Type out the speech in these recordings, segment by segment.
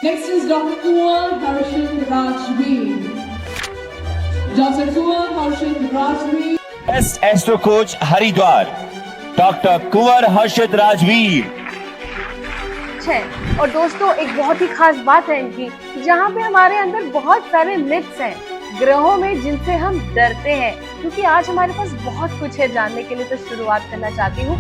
Next is Dr. Kuwar Harshit Rajveer. Dr. Kuwar Harshit Rajveer. Best astro coach Haridwar doctor Kunwar Harshit Rajveer. है। और दोस्तों एक बहुत ही खास बात है इनकी, जहाँ पे हमारे अंदर बहुत सारे मिथ्स हैं ग्रहों में जिनसे हम डरते हैं, क्योंकि आज हमारे पास बहुत कुछ है जानने के लिए। तो शुरुआत करना चाहती हूँ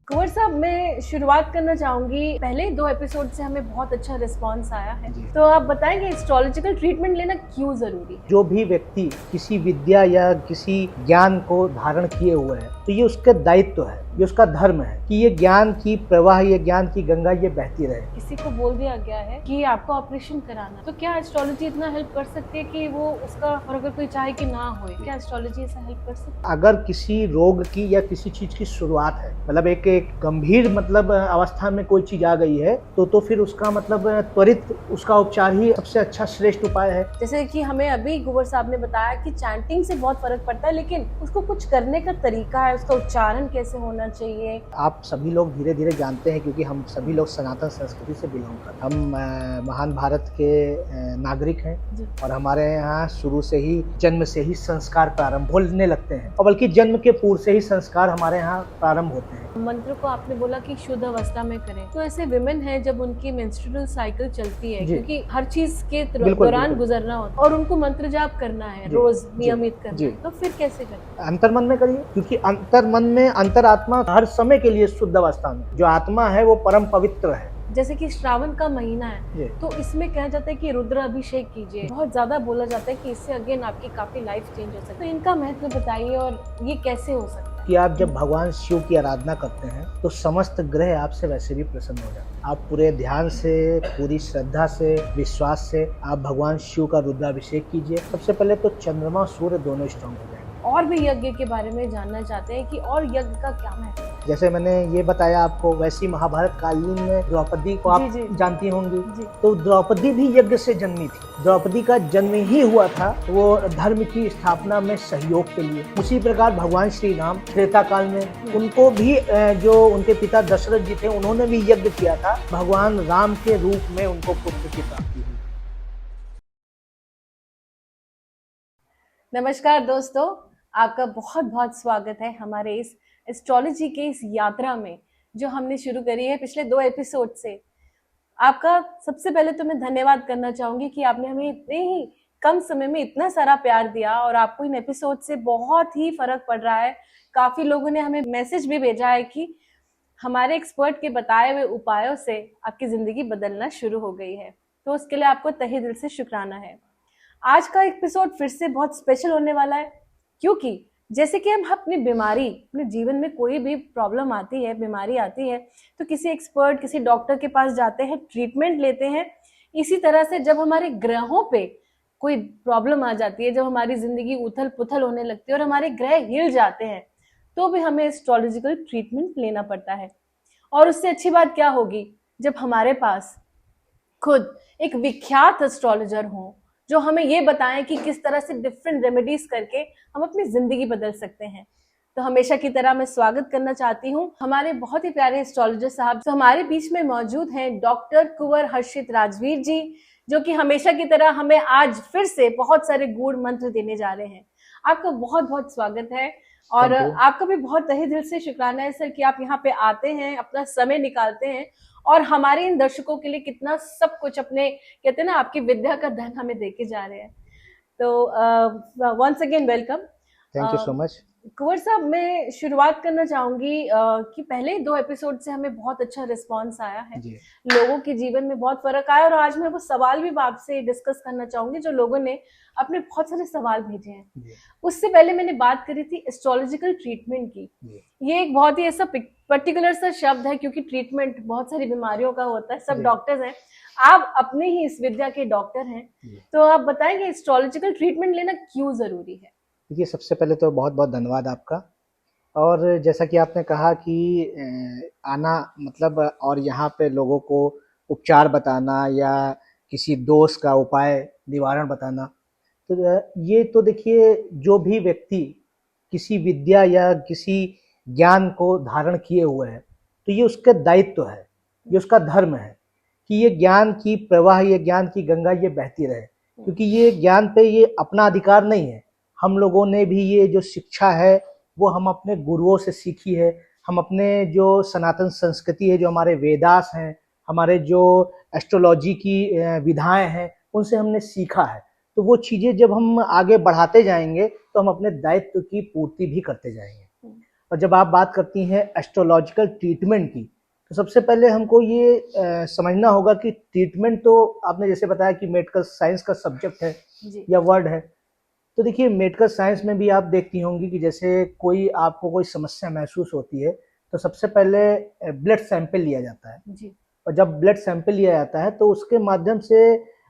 कुंवर साहब, मैं शुरुआत करना चाहूंगी। पहले 2 एपिसोड से हमें बहुत अच्छा रिस्पांस आया है, तो आप बताएंगे एस्ट्रोलॉजिकल ट्रीटमेंट लेना क्यों जरूरी है? जो भी व्यक्ति किसी विद्या या किसी ज्ञान को धारण किए हुए है, तो ये उसका दायित्व है, ये उसका धर्म है कि ये ज्ञान की प्रवाह, ये ज्ञान की गंगा ये बहती रहे। किसी को बोल दिया गया है कि आपको ऑपरेशन कराना, तो क्या एस्ट्रोलॉजी इतना हेल्प कर सकती है कि वो उसका, और अगर कोई चाहे कि ना हो, क्या एस्ट्रोलॉजी ऐसा हेल्प कर सकती है? अगर किसी रोग की या किसी चीज की शुरुआत है, मतलब एक गंभीर अवस्था में कोई चीज आ गई है, तो फिर उसका त्वरित उसका उपचार ही सबसे अच्छा श्रेष्ठ उपाय है। जैसे कि हमें अभी कुंवर साहब ने बताया कि चैंटिंग से बहुत फर्क पड़ता है, लेकिन उसको कुछ करने का तरीका है, उसका उच्चारण कैसे होना चाहिए। आप सभी लोग धीरे धीरे जानते हैं, क्योंकि हम सभी लोग सनातन संस्कृति से बिलोंग करते हैं। हम महान भारत के नागरिक हैं और हमारे यहाँ शुरू से ही, जन्म से ही संस्कार प्रारंभ होने लगते हैं, और बल्कि जन्म के पूर्व से ही संस्कार हमारे यहाँ प्रारंभ होते हैं। मंत्र को आपने बोला कि शुद्ध अवस्था में करें, तो ऐसे विमेन है जब उनकी मेंस्ट्रुअल साइकिल चलती है, क्योंकि हर चीज के दौरान गुजरना होता है और उनको मंत्र जाप करना है रोज नियमित करना है, तो फिर कैसे करें? अंतर्मन में करिए, क्योंकि अंतर्मन में अंतरात्मा हर समय के लिए शुद्ध अवस्था में, जो आत्मा है वो परम पवित्र है। जैसे कि श्रावण का महीना है, तो इसमें कहा जाता है कि रुद्र अभिषेक कीजिए, बहुत ज्यादा बोला जाता है कि इससे अगेन आपकी काफी लाइफ चेंज हो सकती है। तो इनका महत्व बताइए और ये कैसे हो सकता है? कि आप जब भगवान शिव की आराधना करते हैं तो समस्त ग्रह आपसे वैसे भी प्रसन्न हो जाते हैं। आप पूरे ध्यान से, पूरी श्रद्धा से, विश्वास से आप भगवान शिव का रुद्राभिषेक कीजिए। सबसे पहले तो चंद्रमा सूर्य दोनों स्ट्रांग हो जाएंगे। और भी यज्ञ के बारे में जानना चाहते हैं कि और यज्ञ का क्या महत्व है? जैसे मैंने ये बताया आपको, वैसी महाभारत कालीन में द्रौपदी को आप जानती होंगी, तो द्रौपदी भी यज्ञ से जन्मी थी। द्रौपदी का जन्म ही हुआ था वो धर्म की स्थापना में सहयोग के लिए। उसी प्रकार भगवान श्री राम त्रेता काल में, उनको भी जो उनके पिता दशरथ जी थे, उन्होंने भी यज्ञ किया था। भगवान राम के रूप में उनको पुत्र की प्राप्ति हुई। नमस्कार दोस्तों, आपका बहुत बहुत स्वागत है हमारे इस एस्ट्रोलॉजी के इस यात्रा में, जो हमने शुरू करी है पिछले 2 एपिसोड से। आपका सबसे पहले तो मैं धन्यवाद करना चाहूंगी कि आपने हमें इतने ही कम समय में इतना सारा प्यार दिया, और आपको इन एपिसोड से बहुत ही फर्क पड़ रहा है। काफी लोगों ने हमें मैसेज भी भेजा है कि हमारे एक्सपर्ट के बताए हुए उपायों से आपकी जिंदगी बदलना शुरू हो गई है, तो उसके लिए आपको तहे दिल से शुक्राना है। आज का एपिसोड फिर से बहुत स्पेशल होने वाला है, क्योंकि जैसे कि हम अपनी बीमारी, अपने जीवन में कोई भी प्रॉब्लम आती है, बीमारी आती है, तो किसी एक्सपर्ट, किसी डॉक्टर के पास जाते हैं, ट्रीटमेंट लेते हैं। इसी तरह से जब हमारे ग्रहों पे कोई प्रॉब्लम आ जाती है, जब हमारी जिंदगी उथल पुथल होने लगती है और हमारे ग्रह हिल जाते हैं, तो भी हमें एस्ट्रोलॉजिकल ट्रीटमेंट लेना पड़ता है। और उससे अच्छी बात क्या होगी जब हमारे पास खुद एक विख्यात एस्ट्रोलॉजर हो, जो हमें ये बताएं कि किस तरह से डिफरेंट रेमेडीज करके हम अपनी जिंदगी बदल सकते हैं। तो हमेशा की तरह मैं स्वागत करना चाहती हूँ हमारे बहुत ही प्यारे एस्ट्रोलॉजर साहब। तो हमारे बीच में मौजूद हैं डॉक्टर कुंवर हर्षित राजवीर जी, जो कि हमेशा की तरह हमें आज फिर से बहुत सारे गूढ़ मंत्र देने जा रहे हैं। आपका बहुत बहुत स्वागत है, और आपका भी बहुत तहे दिल से शुक्राना है सर कि आप यहाँ पे आते हैं, अपना समय निकालते हैं और हमारे इन दर्शकों के लिए कितना सब कुछ अपने, कहते हैं ना, आपकी विद्या का धन हमें देके जा रहे हैं। तो once again welcome. Thank you so much. Kunwar साहब, मैं शुरुआत करना चाहूंगी कि पहले 2 एपिसोड से हमें बहुत अच्छा रिस्पांस आया है, लोगों के जीवन में बहुत फर्क आया, और आज मैं वो सवाल भी आपसे डिस्कस करना चाहूंगी जो लोगों ने अपने बहुत सारे सवाल भेजे हैं। उससे पहले मैंने बात करी थी एस्ट्रोलॉजिकल ट्रीटमेंट की। ये एक बहुत ही ऐसा पर्टिकुलर सा शब्द है, क्योंकि ट्रीटमेंट बहुत सारी बीमारियों का होता है, सब डॉक्टर्स हैं, आप अपने ही इस विद्या के डॉक्टर हैं, तो आप बताएंगे एस्ट्रोलॉजिकल ट्रीटमेंट लेना क्यों जरूरी है? देखिए, सबसे पहले तो बहुत बहुत धन्यवाद आपका। और जैसा कि आपने कहा कि आना मतलब, और यहाँ पे लोगों को उपचार बताना या किसी दोष का उपाय निवारण बताना, तो ये तो देखिए, जो भी व्यक्ति किसी विद्या या किसी ज्ञान को धारण किए हुए है, तो ये उसका दायित्व है, ये उसका धर्म है, कि ये ज्ञान की प्रवाह, ये ज्ञान की गंगा ये बहती रहे, क्योंकि ये ज्ञान पे ये अपना अधिकार नहीं है। हम लोगों ने भी ये जो शिक्षा है वो हम अपने गुरुओं से सीखी है, हम अपने जो सनातन संस्कृति है, जो हमारे वेदास हैं, हमारे जो एस्ट्रोलॉजी की विधाएं हैं, उनसे हमने सीखा है। तो वो चीज़ें जब हम आगे बढ़ाते जाएंगे तो हम अपने दायित्व की पूर्ति भी करते जाएंगे। और जब आप बात करती हैं एस्ट्रोलॉजिकल ट्रीटमेंट की, तो सबसे पहले हमको ये समझना होगा कि ट्रीटमेंट तो आपने जैसे बताया कि मेडिकल साइंस का सब्जेक्ट है या वर्ड है। तो देखिए मेडिकल साइंस में भी आप देखती होंगी कि जैसे आपको कोई समस्या महसूस होती है तो सबसे पहले ब्लड सैंपल लिया जाता है जी। और जब ब्लड सैंपल लिया जाता है तो उसके माध्यम से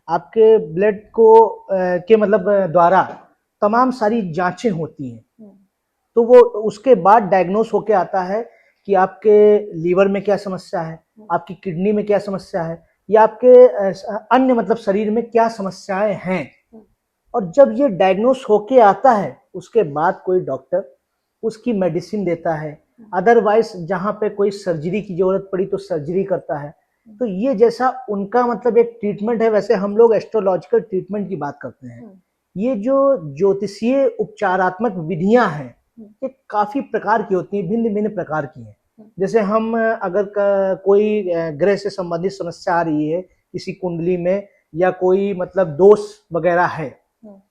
आपके ब्लड को के मतलब द्वारा तमाम सारी जांचें होती हैं। तो वो उसके बाद डायग्नोस होके आता है कि आपके लीवर में क्या समस्या है, आपकी किडनी में क्या समस्या है, या आपके अन्य मतलब शरीर में क्या समस्याएं हैं। और जब ये डायग्नोस होके आता है उसके बाद कोई डॉक्टर उसकी मेडिसिन देता है, अदरवाइज जहाँ पे कोई सर्जरी की जरूरत पड़ी तो सर्जरी करता है। तो ये जैसा उनका मतलब एक ट्रीटमेंट है, वैसे हम लोग एस्ट्रोलॉजिकल ट्रीटमेंट की बात करते हैं। ये जो ज्योतिषीय उपचारात्मक विधियां हैं ये काफी प्रकार की होती हैं, भिन्न भिन्न प्रकार की हैं। जैसे हम अगर कोई ग्रह से संबंधित समस्या आ रही है किसी कुंडली में, या कोई मतलब दोष वगैरह है,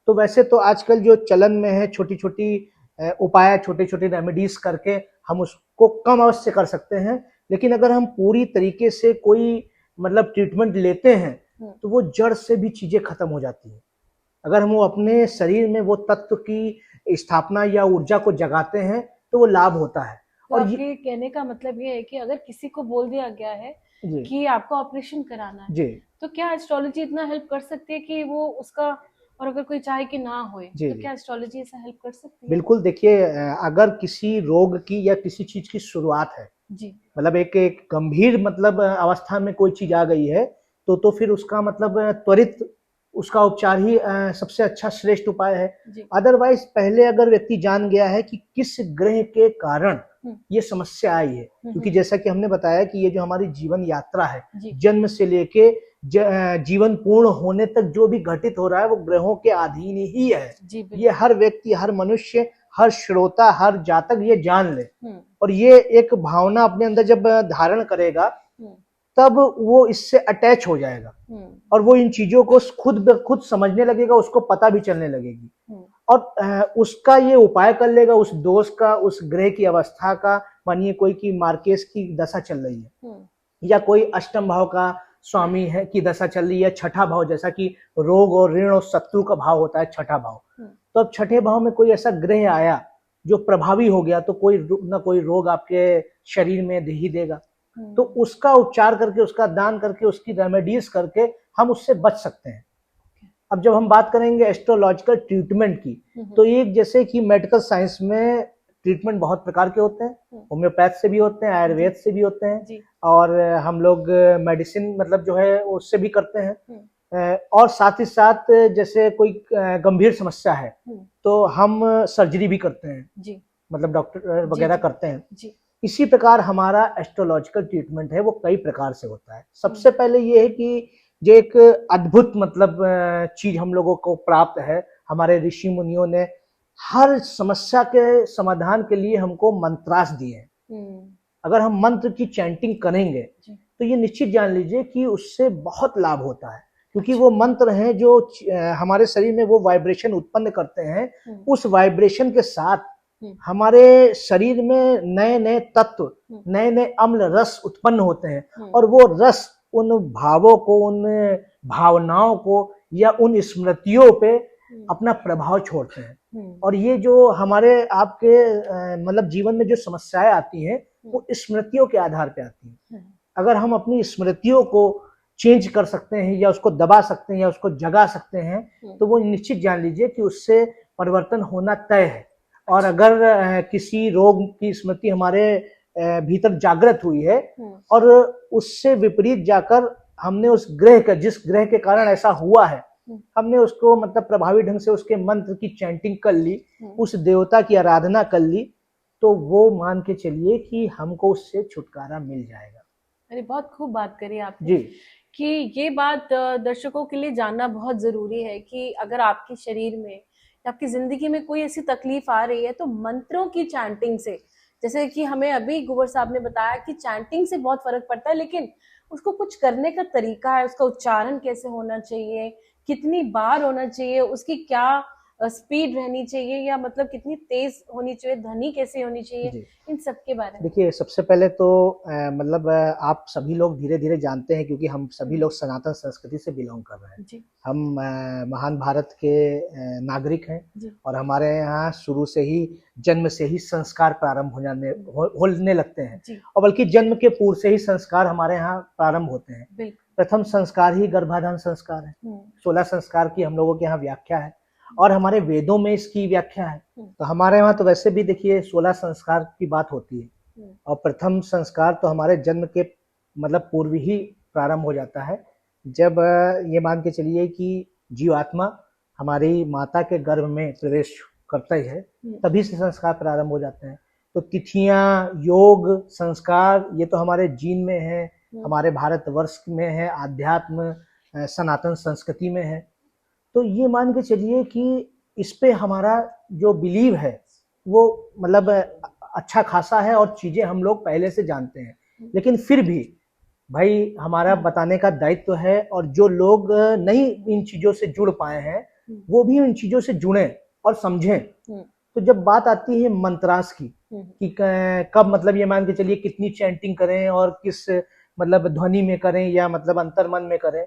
तो वैसे तो आजकल जो चलन में है छोटी छोटी उपाय, छोटे छोटे रेमेडीज करके हम उसको कम अवश्य कर सकते हैं। लेकिन अगर हम पूरी तरीके से कोई मतलब ट्रीटमेंट लेते हैं तो वो जड़ से भी चीजें खत्म हो जाती हैं। अगर हम वो अपने शरीर में वो तत्व की स्थापना या ऊर्जा को जगाते हैं तो वो लाभ होता है। तो और ये कहने का मतलब ये है कि अगर किसी को बोल दिया गया है कि आपको ऑपरेशन कराना है, तो क्या एस्ट्रोलॉजी इतना हेल्प कर सकती है कि वो उसका, और अगर कोई चाहे कि ना होए तो क्या एस्ट्रोलॉजी ऐसा हेल्प कर सकती है? बिल्कुल। देखिए अगर किसी रोग की या किसी चीज की शुरुआत है जी, मतलब एक गंभीर मतलब अवस्था में कोई चीज आ गई है तो फिर उसका मतलब त्वरित उसका उपचार ही सबसे अच्छा श्रेष्ठ उपाय है। अदरवाइज पहले अगर व्यक्ति जान गया है कि किस ग्रह के कारण ये समस्या आई है, क्योंकि जैसा कि हमने बताया कि ये जो हमारी जीवन यात्रा है, जन्म से लेके जीवन पूर्ण होने तक जो भी घटित हो रहा है वो ग्रहों के अधीन ही है। ये हर व्यक्ति, हर मनुष्य, हर श्रोता, हर जातक ये जान ले, और ये एक भावना अपने अंदर जब धारण करेगा तब वो इससे अटैच हो जाएगा और वो इन चीजों को खुद समझने लगेगा, उसको पता भी चलने लगेगी और उसका ये उपाय कर लेगा उस दोष का, उस ग्रह की अवस्था का। मानिए कोई की मार्केस की दशा चल रही है या कोई अष्टम भाव का स्वामी है की दशा चल रही है, छठा भाव, जैसा कि रोग और ऋण और शत्रु का भाव होता है छठा भाव। तो अब छठे भाव में कोई ऐसा ग्रह आया जो प्रभावी हो गया तो कोई ना कोई रोग आपके शरीर में दे ही देगा। तो उसका उपचार करके, उसका दान करके, उसकी रेमेडीज करके हम उससे बच सकते हैं। अब जब हम बात करेंगे एस्ट्रोलॉजिकल ट्रीटमेंट की, तो एक जैसे कि मेडिकल साइंस में ट्रीटमेंट बहुत प्रकार के होते हैं, होम्योपैथ से भी होते हैं, आयुर्वेद से भी होते हैं, और हम लोग मेडिसिन मतलब जो है उससे भी करते हैं। और साथ ही साथ जैसे कोई गंभीर समस्या है तो हम सर्जरी भी करते हैं, मतलब डॉक्टर वगैरह करते हैं। इसी प्रकार हमारा एस्ट्रोलॉजिकल ट्रीटमेंट है वो कई प्रकार से होता है। सबसे पहले ये है कि जो एक अद्भुत मतलब चीज हम लोगों को प्राप्त है, हमारे ऋषि मुनियों ने हर समस्या के समाधान के लिए हमको मंत्रास दिए हैं। अगर हम मंत्र की चैंटिंग करेंगे तो ये निश्चित जान लीजिए कि उससे बहुत लाभ होता है, क्योंकि वो मंत्र हैं जो हमारे शरीर में वो वाइब्रेशन उत्पन्न करते हैं। उस वाइब्रेशन के साथ हमारे शरीर में नए नए तत्व, नए नए अम्ल रस उत्पन्न होते हैं और वो रस उन भावों को, उन भावनाओं को या उन स्मृतियों पे अपना प्रभाव छोड़ते हैं। और ये जो हमारे आपके मतलब जीवन में जो समस्याएं आती हैं वो स्मृतियों के आधार पे आती हैं। अगर हम अपनी स्मृतियों को चेंज कर सकते हैं या उसको दबा सकते हैं या उसको जगा सकते हैं तो वो निश्चित जान लीजिए कि उससे परिवर्तन होना तय है। और अगर किसी रोग की स्मृति हमारे भीतर जागृत हुई है और उससे विपरीत जाकर हमने उस ग्रह का, जिस ग्रह के कारण ऐसा हुआ है, हमने उसको मतलब प्रभावी ढंग से उसके मंत्र की चैंटिंग कर ली, उस देवता की आराधना कर ली, तो वो मान के चलिए कि हमको उससे छुटकारा मिल जाएगा। अरे बहुत खूब बात करी आपने जी, कि ये बात दर्शकों के लिए जानना बहुत जरूरी है कि अगर आपके शरीर में, आपकी जिंदगी में कोई ऐसी तकलीफ आ रही है तो मंत्रों की चैंटिंग से, जैसे कि हमें अभी गुवर साहब ने बताया कि चैंटिंग से बहुत फर्क पड़ता है, लेकिन उसको कुछ करने का तरीका है, उसका उच्चारण कैसे होना चाहिए, कितनी बार होना चाहिए, उसकी क्या स्पीड रहनी चाहिए, या मतलब कितनी तेज होनी चाहिए, ध्वनि कैसे होनी चाहिए, इन सब के बारे में। देखिए, सबसे पहले तो मतलब आप सभी लोग धीरे धीरे जानते हैं, क्योंकि हम सभी लोग सनातन संस्कृति से बिलोंग कर रहे हैं जी। हम महान भारत के नागरिक हैं और हमारे यहाँ शुरू से ही, जन्म से ही संस्कार प्रारंभ होने लगते हैं, और बल्कि जन्म के पूर्व से ही संस्कार हमारे यहाँ प्रारंभ होते हैं। प्रथम संस्कार ही गर्भाधान संस्कार है। 16 संस्कार की हम लोगों के यहाँ व्याख्या है और हमारे वेदों में इसकी व्याख्या है। तो हमारे वहाँ तो वैसे भी देखिए 16 संस्कार की बात होती है, और प्रथम संस्कार तो हमारे जन्म के मतलब पूर्व ही प्रारंभ हो जाता है, जब ये मान के चलिए कि जीवात्मा हमारी माता के गर्भ में प्रवेश करता ही है, तभी से संस्कार प्रारंभ हो जाते हैं। तो तिथियां, योग, संस्कार ये तो हमारे जीन में है, हमारे भारतवर्ष में है, आध्यात्म सनातन संस्कृति में है। तो ये मान के चलिए कि इस पे हमारा जो बिलीव है वो मतलब अच्छा खासा है और चीजें हम लोग पहले से जानते हैं, लेकिन फिर भी भाई हमारा बताने का दायित्व है, और जो लोग नहीं इन चीजों से जुड़ पाए हैं वो भी इन चीजों से जुड़ें और समझें। तो जब बात आती है मंत्रास की कि कब मतलब ये मान के चलिए कितनी चैंटिंग करें और किस मतलब ध्वनि में करें या मतलब अंतर्मन में करें,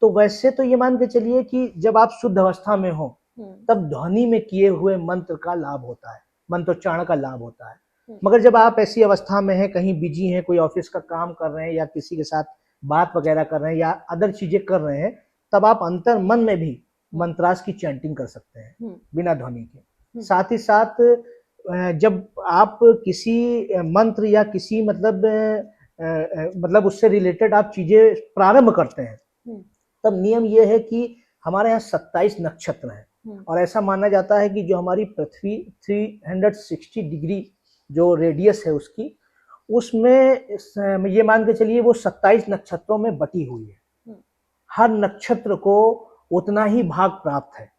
तो वैसे तो ये मान के चलिए कि जब आप शुद्ध अवस्था में हो तब ध्वनि में किए हुए मंत्र का लाभ होता है, मंत्रोच्चारण का लाभ होता है। मगर जब आप ऐसी अवस्था में हैं, कहीं बिजी हैं, कोई ऑफिस का काम कर रहे हैं या किसी के साथ बात वगैरह कर रहे हैं या अदर चीजें कर रहे हैं, तब आप अंतर्मन में भी मंत्रास की चैंटिंग कर सकते हैं बिना ध्वनि के। साथ ही साथ जब आप किसी मंत्र या किसी मतलब उससे रिलेटेड आप चीजें प्रारंभ करते हैं, तब नियम यह है कि हमारे यहाँ 27 नक्षत्र हैं, और ऐसा माना जाता है कि जो हमारी पृथ्वी 360 डिग्री जो रेडियस है उसकी, उसमें ये मान के चलिए वो 27 नक्षत्रों में बटी हुई है। हर नक्षत्र को उतना ही भाग प्राप्त है।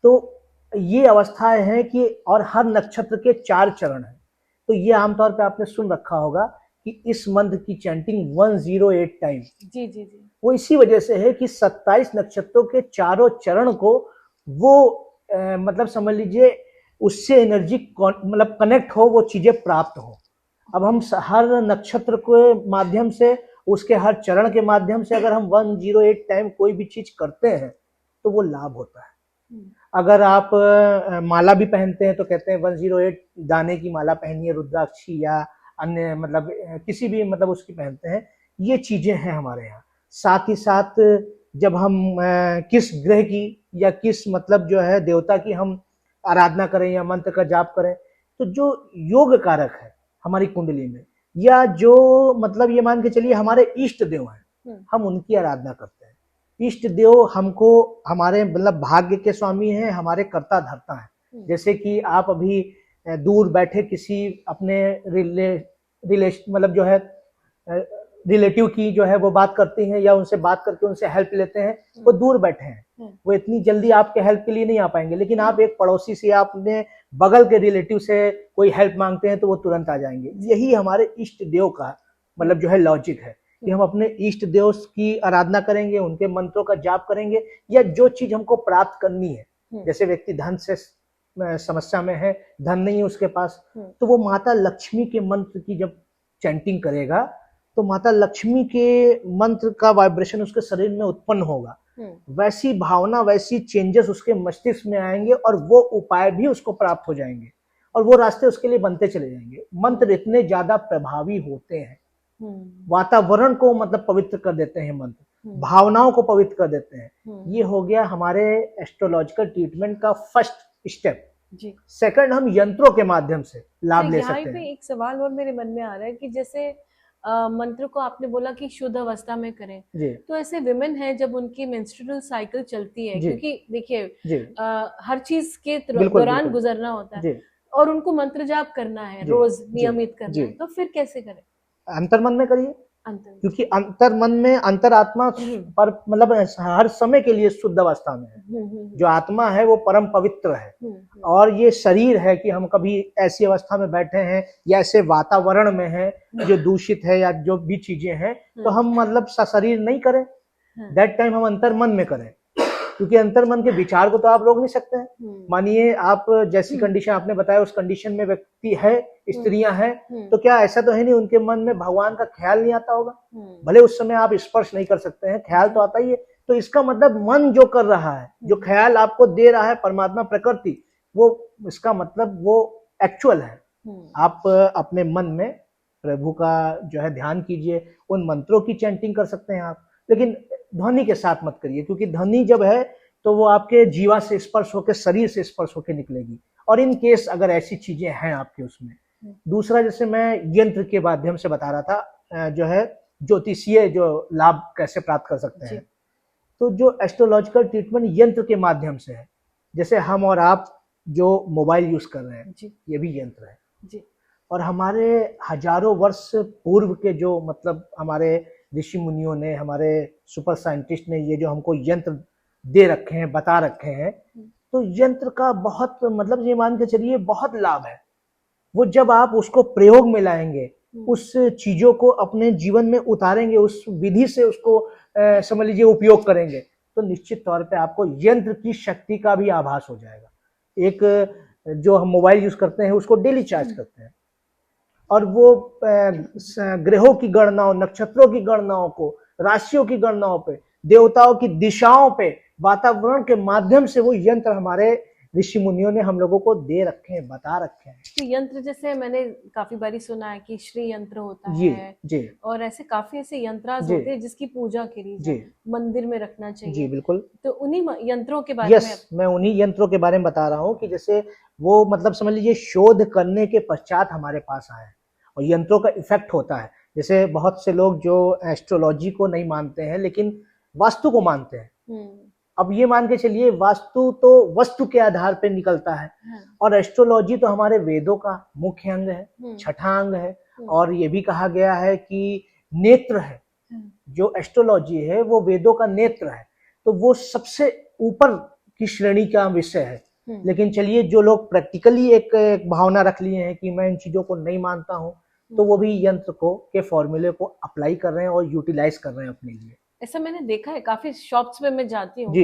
तो ये अवस्थाएं हैं कि, और हर नक्षत्र के 4 चरण हैं। तो ये आमतौर पे आपने सुन रखा होगा कि इस मंत्र की चैंटिंग 108 टाइम जी वो इसी वजह से है कि 27 नक्षत्रों के चारों चरण को वो मतलब समझ लीजिए उससे एनर्जी मतलब कनेक्ट हो, वो चीजें प्राप्त हो। अब हम हर नक्षत्र के माध्यम से, उसके हर चरण के माध्यम से अगर हम 108 टाइम कोई भी चीज करते हैं तो वो लाभ होता है। अगर आप माला भी पहनते हैं तो कहते हैं 108 दाने की माला पहनिए, रुद्राक्षी या अन्य मतलब किसी भी मतलब उसकी पहनते हैं। ये चीजें हैं हमारे यहाँ। साथ ही साथ जब हम किस ग्रह की या किस मतलब जो है देवता की हम आराधना करें या मंत्र का जाप करें, तो जो योग कारक है हमारी कुंडली में, या जो मतलब ये मान के चलिए हमारे इष्ट देव हैं, हम उनकी आराधना करते हैं। इष्ट देव हमको हमारे मतलब भाग्य के स्वामी हैं, हमारे कर्ता धर्ता हैं। जैसे कि आप अभी दूर बैठे किसी अपने रिलेशन मतलब जो है रिलेटिव की जो है वो बात करते हैं या उनसे बात करके उनसे हेल्प लेते हैं, वो दूर बैठे हैं, वो इतनी जल्दी आपके हेल्प के लिए नहीं आ पाएंगे। लेकिन आप एक पड़ोसी से या अपने बगल के रिलेटिव से कोई हेल्प मांगते हैं तो वो तुरंत आ जाएंगे। यही हमारे इष्ट देव का मतलब जो है लॉजिक है कि हम अपने इष्ट देव की आराधना करेंगे, उनके मंत्रों का जाप करेंगे, या जो चीज हमको प्राप्त करनी है। जैसे व्यक्ति धन से समस्या में है, धन नहीं है उसके पास, तो वो माता लक्ष्मी के मंत्र की जब चैंटिंग करेगा तो माता लक्ष्मी के मंत्र का वाइब्रेशन उसके शरीर में उत्पन्न होगा। वैसी भावना, वैसी चेंजेस उसके मस्तिष्क में आएंगे और वो उपाय भी उसको प्राप्त हो जाएंगे और वो रास्ते उसके लिए बनते चले जाएंगे। मंत्र इतने ज्यादा प्रभावी होते हैं, वातावरण को मतलब पवित्र कर देते हैं मंत्र, भावनाओं को पवित्र कर देते हैं। ये हो गया हमारे एस्ट्रोलॉजिकल ट्रीटमेंट का फर्स्ट स्टेप। जी। सेकंड, हम यंत्रों के माध्यम से लाभ ले सकते हैं। एक सवाल और मेरे मन में आ रहा है कि जैसे मंत्र को आपने बोला कि शुद्ध अवस्था में करें, तो ऐसे विमेन है जब उनकी मेंस्ट्रुअल साइकिल चलती है, क्योंकि देखिए हर चीज के दौरान गुजरना होता है और उनको मंत्र जाप करना है, रोज नियमित करना है, तो फिर कैसे करें? अंतर्मन में करिए। क्योंकि अंतर मन में अंतरात्मा पर मतलब हर समय के लिए शुद्ध अवस्था में है। जो आत्मा है वो परम पवित्र है, और ये शरीर है कि हम कभी ऐसी अवस्था में बैठे हैं या ऐसे वातावरण में हैं जो दूषित है या जो भी चीजें हैं, तो हम मतलब शरीर नहीं करें, दैट टाइम हम अंतर मन में करें, क्योंकि अंतर मन के विचार को तो आप रोक नहीं सकते हैं। मानिए आप जैसी कंडीशन आपने बताया उस कंडीशन में व्यक्ति है, स्त्रियां हैं, तो क्या ऐसा तो है नहीं उनके मन में भगवान का ख्याल नहीं आता होगा? भले उस समय आप स्पर्श नहीं कर सकते हैं, ख्याल तो आता ही है। तो इसका मतलब मन जो कर रहा है, जो ख्याल आपको दे रहा है परमात्मा प्रकृति, वो इसका मतलब वो एक्चुअल है। आप अपने मन में प्रभु का जो है ध्यान कीजिए, उन मंत्रों की चैंटिंग कर सकते हैं आप, लेकिन ध्वनि के साथ मत करिए, क्योंकि ध्वनि जब है तो वो आपके जीवा से स्पर्श होकर, शरीर से स्पर्श होकर निकलेगी। और इन केस अगर ऐसी चीजें हैं आपके उसमें। दूसरा, जैसे मैं यंत्र के माध्यम से बता रहा था, जो है ज्योतिषीय जो लाभ कैसे प्राप्त कर सकते हैं, तो जो एस्ट्रोलॉजिकल ट्रीटमेंट यंत्र के माध्यम से है, जैसे हम और आप जो मोबाइल यूज कर रहे हैं, ये भी यंत्र है जी। और हमारे हजारों वर्ष पूर्व के जो मतलब हमारे ऋषि मुनियों ने, हमारे सुपर साइंटिस्ट ने ये जो हमको यंत्र दे रखे हैं, बता रखे हैं, तो यंत्र का बहुत मतलब ये मान के चलिए बहुत लाभ है। वो जब आप उसको प्रयोग में लाएंगे, उस चीजों को अपने जीवन में उतारेंगे, उस विधि से उसको समझ लीजिए उपयोग करेंगे, तो निश्चित तौर पे आपको यंत्र की शक्ति का भी आभास हो जाएगा। एक जो हम मोबाइल यूज करते हैं उसको डेली चार्ज करते हैं, और वो ग्रहों की गणनाओं, नक्षत्रों की गणनाओं को, राशियों की गणनाओं पे, देवताओं की दिशाओं पे, वातावरण के माध्यम से वो यंत्र हमारे ऋषि मुनियों ने हम लोगों को दे रखे हैं, बता रखे हैं। तो यंत्र जैसे मैंने काफी बारी सुना है कि श्री यंत्र होता जी, है जी, और ऐसे काफी ऐसे यंत्राज होते हैं जिसकी पूजा करी जाए, मंदिर में रखना चाहिए। जी बिल्कुल। तो उन्हीं यंत्रों के बारे में मैं उन्हीं यंत्रों के बारे में बता रहा हूँ कि जैसे वो मतलब समझ लीजिए शोध करने के पश्चात हमारे पास आए, और यंत्रों का इफेक्ट होता है। जैसे बहुत से लोग जो एस्ट्रोलॉजी को नहीं मानते हैं लेकिन वास्तु को मानते हैं। अब ये मान के चलिए वास्तु तो वस्तु के आधार पर निकलता है, और एस्ट्रोलॉजी तो हमारे वेदों का मुख्य अंग है, छठा अंग है, और ये भी कहा गया है कि नेत्र है। जो एस्ट्रोलॉजी है वो वेदों का नेत्र है, तो वो सबसे ऊपर की श्रेणी का विषय है। लेकिन चलिए जो लोग प्रैक्टिकली एक भावना रख लिए हैं कि मैं इन चीजों को नहीं मानता हूँ, तो वो भी यंत्र को के फॉर्मूले को अप्लाई कर रहे हैं और यूटिलाइज कर रहे हैं अपने लिए। ऐसा मैंने देखा है, काफी शॉप्स में मैं जाती हूँ जी,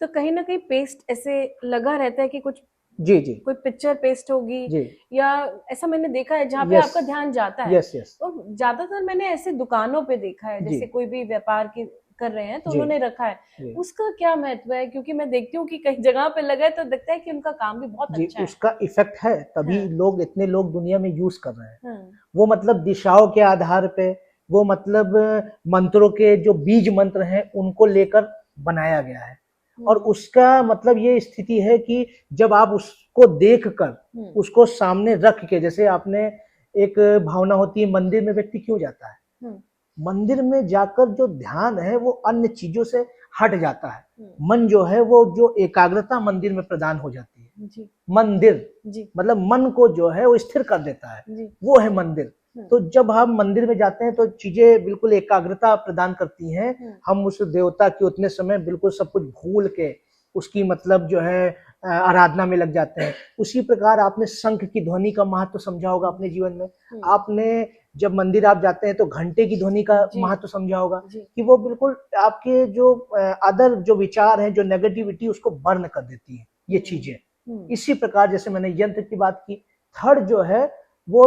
तो कहीं ना कहीं पेस्ट ऐसे लगा रहता है कि कुछ जी जी कोई पिक्चर पेस्ट होगी जी, या ऐसा मैंने देखा है जहाँ पे आपका ध्यान जाता है। Yes yes. और ज्यादातर मैंने ऐसे दुकानों पे देखा है, जैसे कोई भी व्यापार की कर रहे हैं तो उन्होंने रखा है। उसका क्या महत्व है? क्योंकि मैं देखती हूँ कि कई जगह पे लगा है तो दिखता है कि उनका काम भी बहुत अच्छा है। उसका इफेक्ट है, तभी लोग इतने लोग दुनिया में यूज कर रहे हैं। वो मतलब दिशाओं के आधार पे, वो मतलब मंत्रों के जो बीज मंत्र हैं उनको लेकर बनाया गया है। और उसका मतलब ये स्थिति है कि जब आप उसको देखकर, उसको सामने रख के, जैसे आपने एक भावना होती है मंदिर में व्यक्ति क्यों जाता है, मंदिर में जाकर जो ध्यान है वो अन्य चीजों से हट जाता है। मन जो है वो जो एकाग्रता मंदिर में प्रदान हो जाती है जी। मंदिर जी। मतलब मन को जो है वो स्थिर कर देता है जी। वो है मंदिर। तो जब हम मंदिर में जाते हैं तो चीजें बिल्कुल एकाग्रता प्रदान करती हैं। हम उस देवता की उतने समय बिल्कुल सब कुछ भूल के उसकी मतलब जो है आराधना में लग जाते हैं। उसी प्रकार आपने शंख की ध्वनि का महत्व समझा होगा अपने जीवन में। आपने जब मंदिर आप जाते हैं तो घंटे की ध्वनि का महत्व समझा होगा कि वो बिल्कुल आपके जो अदर जो विचार हैं, जो नेगेटिविटी, उसको बर्न कर देती है ये चीजें। इसी प्रकार जैसे मैंने यंत्र की बात की, थर्ड जो है वो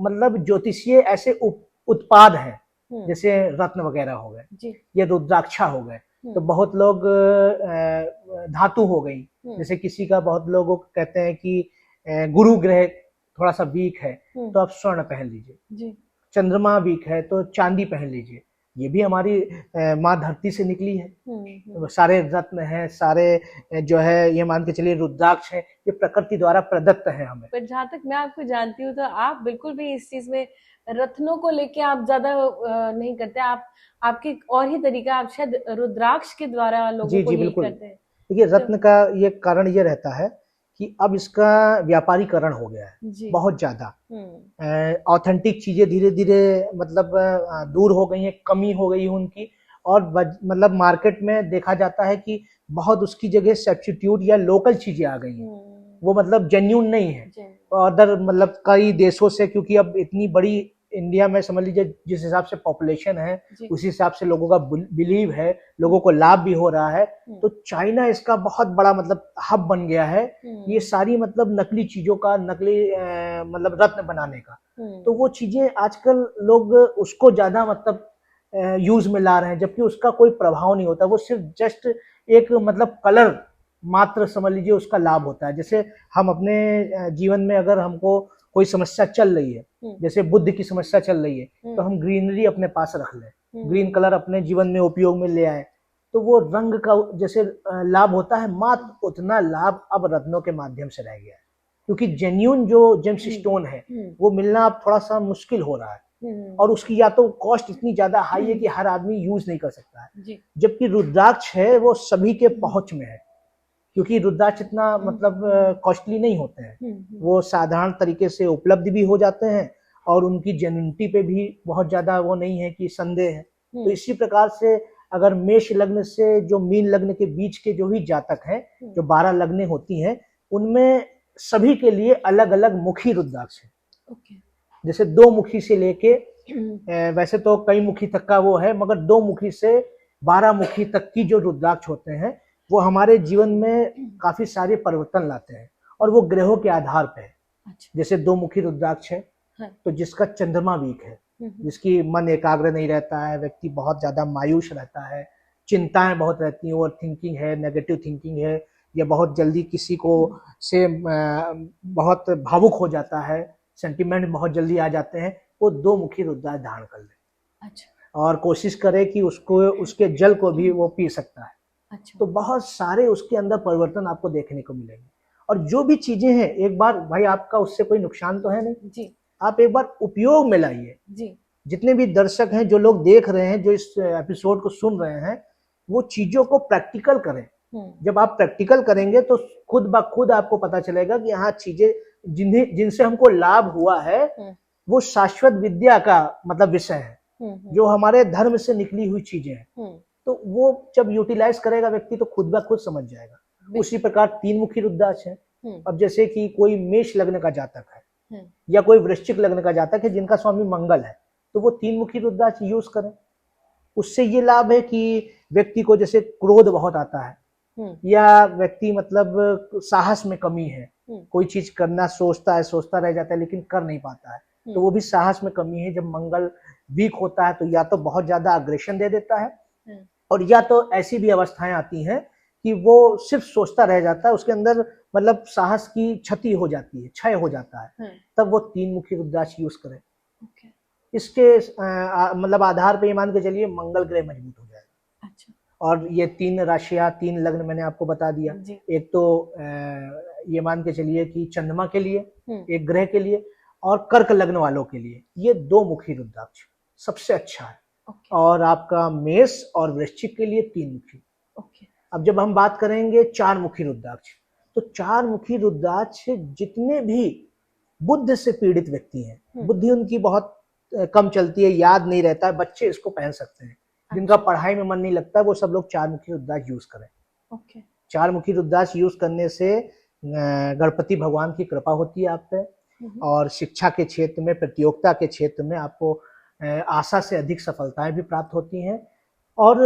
मतलब ज्योतिषीय ऐसे उत्पाद हैं जैसे रत्न वगैरह हो गए, ये रुद्राक्षा हो गए। तो बहुत लोग धातु हो गई, जैसे किसी का, बहुत लोगों को कहते हैं कि गुरु ग्रह थोड़ा सा वीक है तो आप स्वर्ण पहन लीजिए, चंद्रमा वीक है तो चांदी पहन लीजिए। ये भी हमारी माँ धरती से निकली है। तो सारे रत्न हैं, सारे जो है ये मान के चलिए रुद्राक्ष है, ये प्रकृति द्वारा प्रदत्त है हमें। पर जहाँ तक मैं आपको जानती हूँ तो आप बिल्कुल भी इस चीज में रत्नों को लेके आप ज्यादा नहीं करते, आपके और ही तरीका, आप शायद रुद्राक्ष के द्वारा लोगों को हील करते हैं। देखिए रत्न का ये कारण ये रहता है कि अब इसका व्यापारीकरण हो गया है जी। बहुत ज्यादा। ऑथेंटिक चीजें धीरे धीरे मतलब दूर हो गई हैं, कमी हो गई है उनकी। और मतलब मार्केट में देखा जाता है कि बहुत उसकी जगह सब्स्टिट्यूट या लोकल चीजें आ गई हैं, वो मतलब जेन्यून नहीं है। अदर मतलब कई देशों से, क्योंकि अब इतनी बड़ी इंडिया में समझ लीजिए जिस हिसाब से पॉपुलेशन है उस हिसाब से लोगों का बिलीव है, लोगों को लाभ भी हो रहा है। तो चाइना इसका बहुत बड़ा मतलब हब बन गया है ये सारी मतलब नकली चीजों का, नकली मतलब रत्न बनाने का। तो वो चीजें आजकल लोग उसको ज्यादा मतलब यूज में ला रहे हैं, जबकि उसका कोई प्रभाव नहीं होता। वो सिर्फ जस्ट एक मतलब कलर मात्र समझ लीजिए उसका लाभ होता है। जैसे हम अपने जीवन में अगर हमको कोई समस्या चल रही है, जैसे बुद्ध की समस्या चल रही है, तो हम ग्रीनरी अपने पास रख लें, ग्रीन कलर अपने जीवन में उपयोग में ले आए, तो वो रंग का जैसे लाभ होता है, मात्र उतना लाभ अब रत्नों के माध्यम से रह गया है। क्योंकि जेन्यून जो जेम्स स्टोन है वो मिलना अब थोड़ा सा मुश्किल हो रहा है, और उसकी या तो कॉस्ट इतनी ज्यादा हाई है कि हर आदमी यूज नहीं कर सकता है। जबकि रुद्राक्ष है वो सभी के पहुंच में है, क्योंकि रुद्राक्ष इतना मतलब कॉस्टली नहीं होते हैं, वो साधारण तरीके से उपलब्ध भी हो जाते हैं, और उनकी जेन्युइनिटी पे भी बहुत ज्यादा वो नहीं है कि संदेह है। तो इसी प्रकार से अगर मेष लग्न से जो मीन लग्न के बीच के जो भी जातक हैं, जो 12 लग्नें होती हैं, उनमें सभी के लिए अलग अलग मुखी रुद्राक्ष है। जैसे 2 मुखी से लेके वैसे तो कई मुखी तक का वो है, मगर 2 मुखी से 12 मुखी तक की जो रुद्राक्ष होते हैं वो हमारे जीवन में काफी सारे परिवर्तन लाते हैं, और वो ग्रहों के आधार पे है। जैसे 2 मुखी रुद्राक्ष है तो जिसका चंद्रमा वीक है, जिसकी मन एकाग्र नहीं रहता है, व्यक्ति बहुत ज्यादा मायूस रहता है, चिंताएं बहुत रहती हैं, ओवर थिंकिंग है, नेगेटिव थिंकिंग है, या बहुत जल्दी किसी को से बहुत भावुक हो जाता है, सेंटिमेंट बहुत जल्दी आ जाते हैं, वो 2 मुखी रुद्राक्ष धारण कर ले। और कोशिश करे कि उसको उसके जल को भी वो पी सकता है। तो बहुत सारे उसके अंदर परिवर्तन आपको देखने को मिलेंगे। और जो भी चीजें हैं, एक बार भाई आपका उससे कोई नुकसान तो है नहीं जी, आप एक बार उपयोग में लाइए जी। जितने भी दर्शक हैं, जो लोग देख रहे हैं, जो इस एपिसोड को सुन रहे हैं, वो चीजों को प्रैक्टिकल करें। जब आप प्रैक्टिकल करेंगे तो खुद ब खुद आपको पता चलेगा कि हाँ, चीजें जिनसे हमको लाभ हुआ है वो शाश्वत विद्या का मतलब विषय है, जो हमारे धर्म से निकली हुई चीजें हैं। तो वो जब यूटिलाइज करेगा व्यक्ति तो खुद ब खुद समझ जाएगा। उसी प्रकार 3 मुखी रुद्राक्ष है। अब जैसे कि कोई मेष लग्न का जातक है या कोई वृश्चिक लग्न का जातक है जिनका स्वामी मंगल है, तो वो 3 मुखी रुद्राक्ष यूज करें। उससे ये लाभ है कि व्यक्ति को जैसे क्रोध बहुत आता है, या व्यक्ति मतलब साहस में कमी है, कोई चीज करना सोचता रह जाता है लेकिन कर नहीं पाता है, तो वो भी साहस में कमी है। जब मंगल वीक होता है तो या तो बहुत ज्यादा अग्रेशन दे देता है, और या तो ऐसी भी अवस्थाएं आती हैं कि वो सिर्फ सोचता रह जाता है, उसके अंदर मतलब साहस की क्षति हो जाती है, क्षय हो जाता है, तब वो 3 मुखी रुद्राक्ष यूज करें। इसके मतलब आधार पे ये मान के चलिए मंगल ग्रह मजबूत हो जाएगा। अच्छा। और ये 3 राशियां, 3 लग्न मैंने आपको बता दिया। एक तो ये मान के चलिए कि चंद्रमा के लिए, एक ग्रह के लिए, और कर्क लग्न वालों के लिए ये 2 मुखी रुद्राक्ष सबसे अच्छा है। और आपका मेष और वृश्चिक के लिए 3 मुखी। अब जब हम बात करेंगे 4 मुखी रुद्राक्ष, तो 4 मुखी रुद्राक्ष जितने भी बुद्ध से पीड़ित व्यक्ति हैं, बुद्धि उनकी बहुत कम चलती है, याद नहीं रहता है, बच्चे इसको पहन सकते हैं। जिनका पढ़ाई में मन नहीं लगता वो सब लोग 4 मुखी रुद्राक्ष यूज करें। 4 मुखी रुद्राक्ष यूज करने से गणपति भगवान की कृपा होती है आप पे, और शिक्षा के क्षेत्र में, प्रतियोगिता के क्षेत्र में आपको आशा से अधिक सफलताएं भी प्राप्त होती हैं। और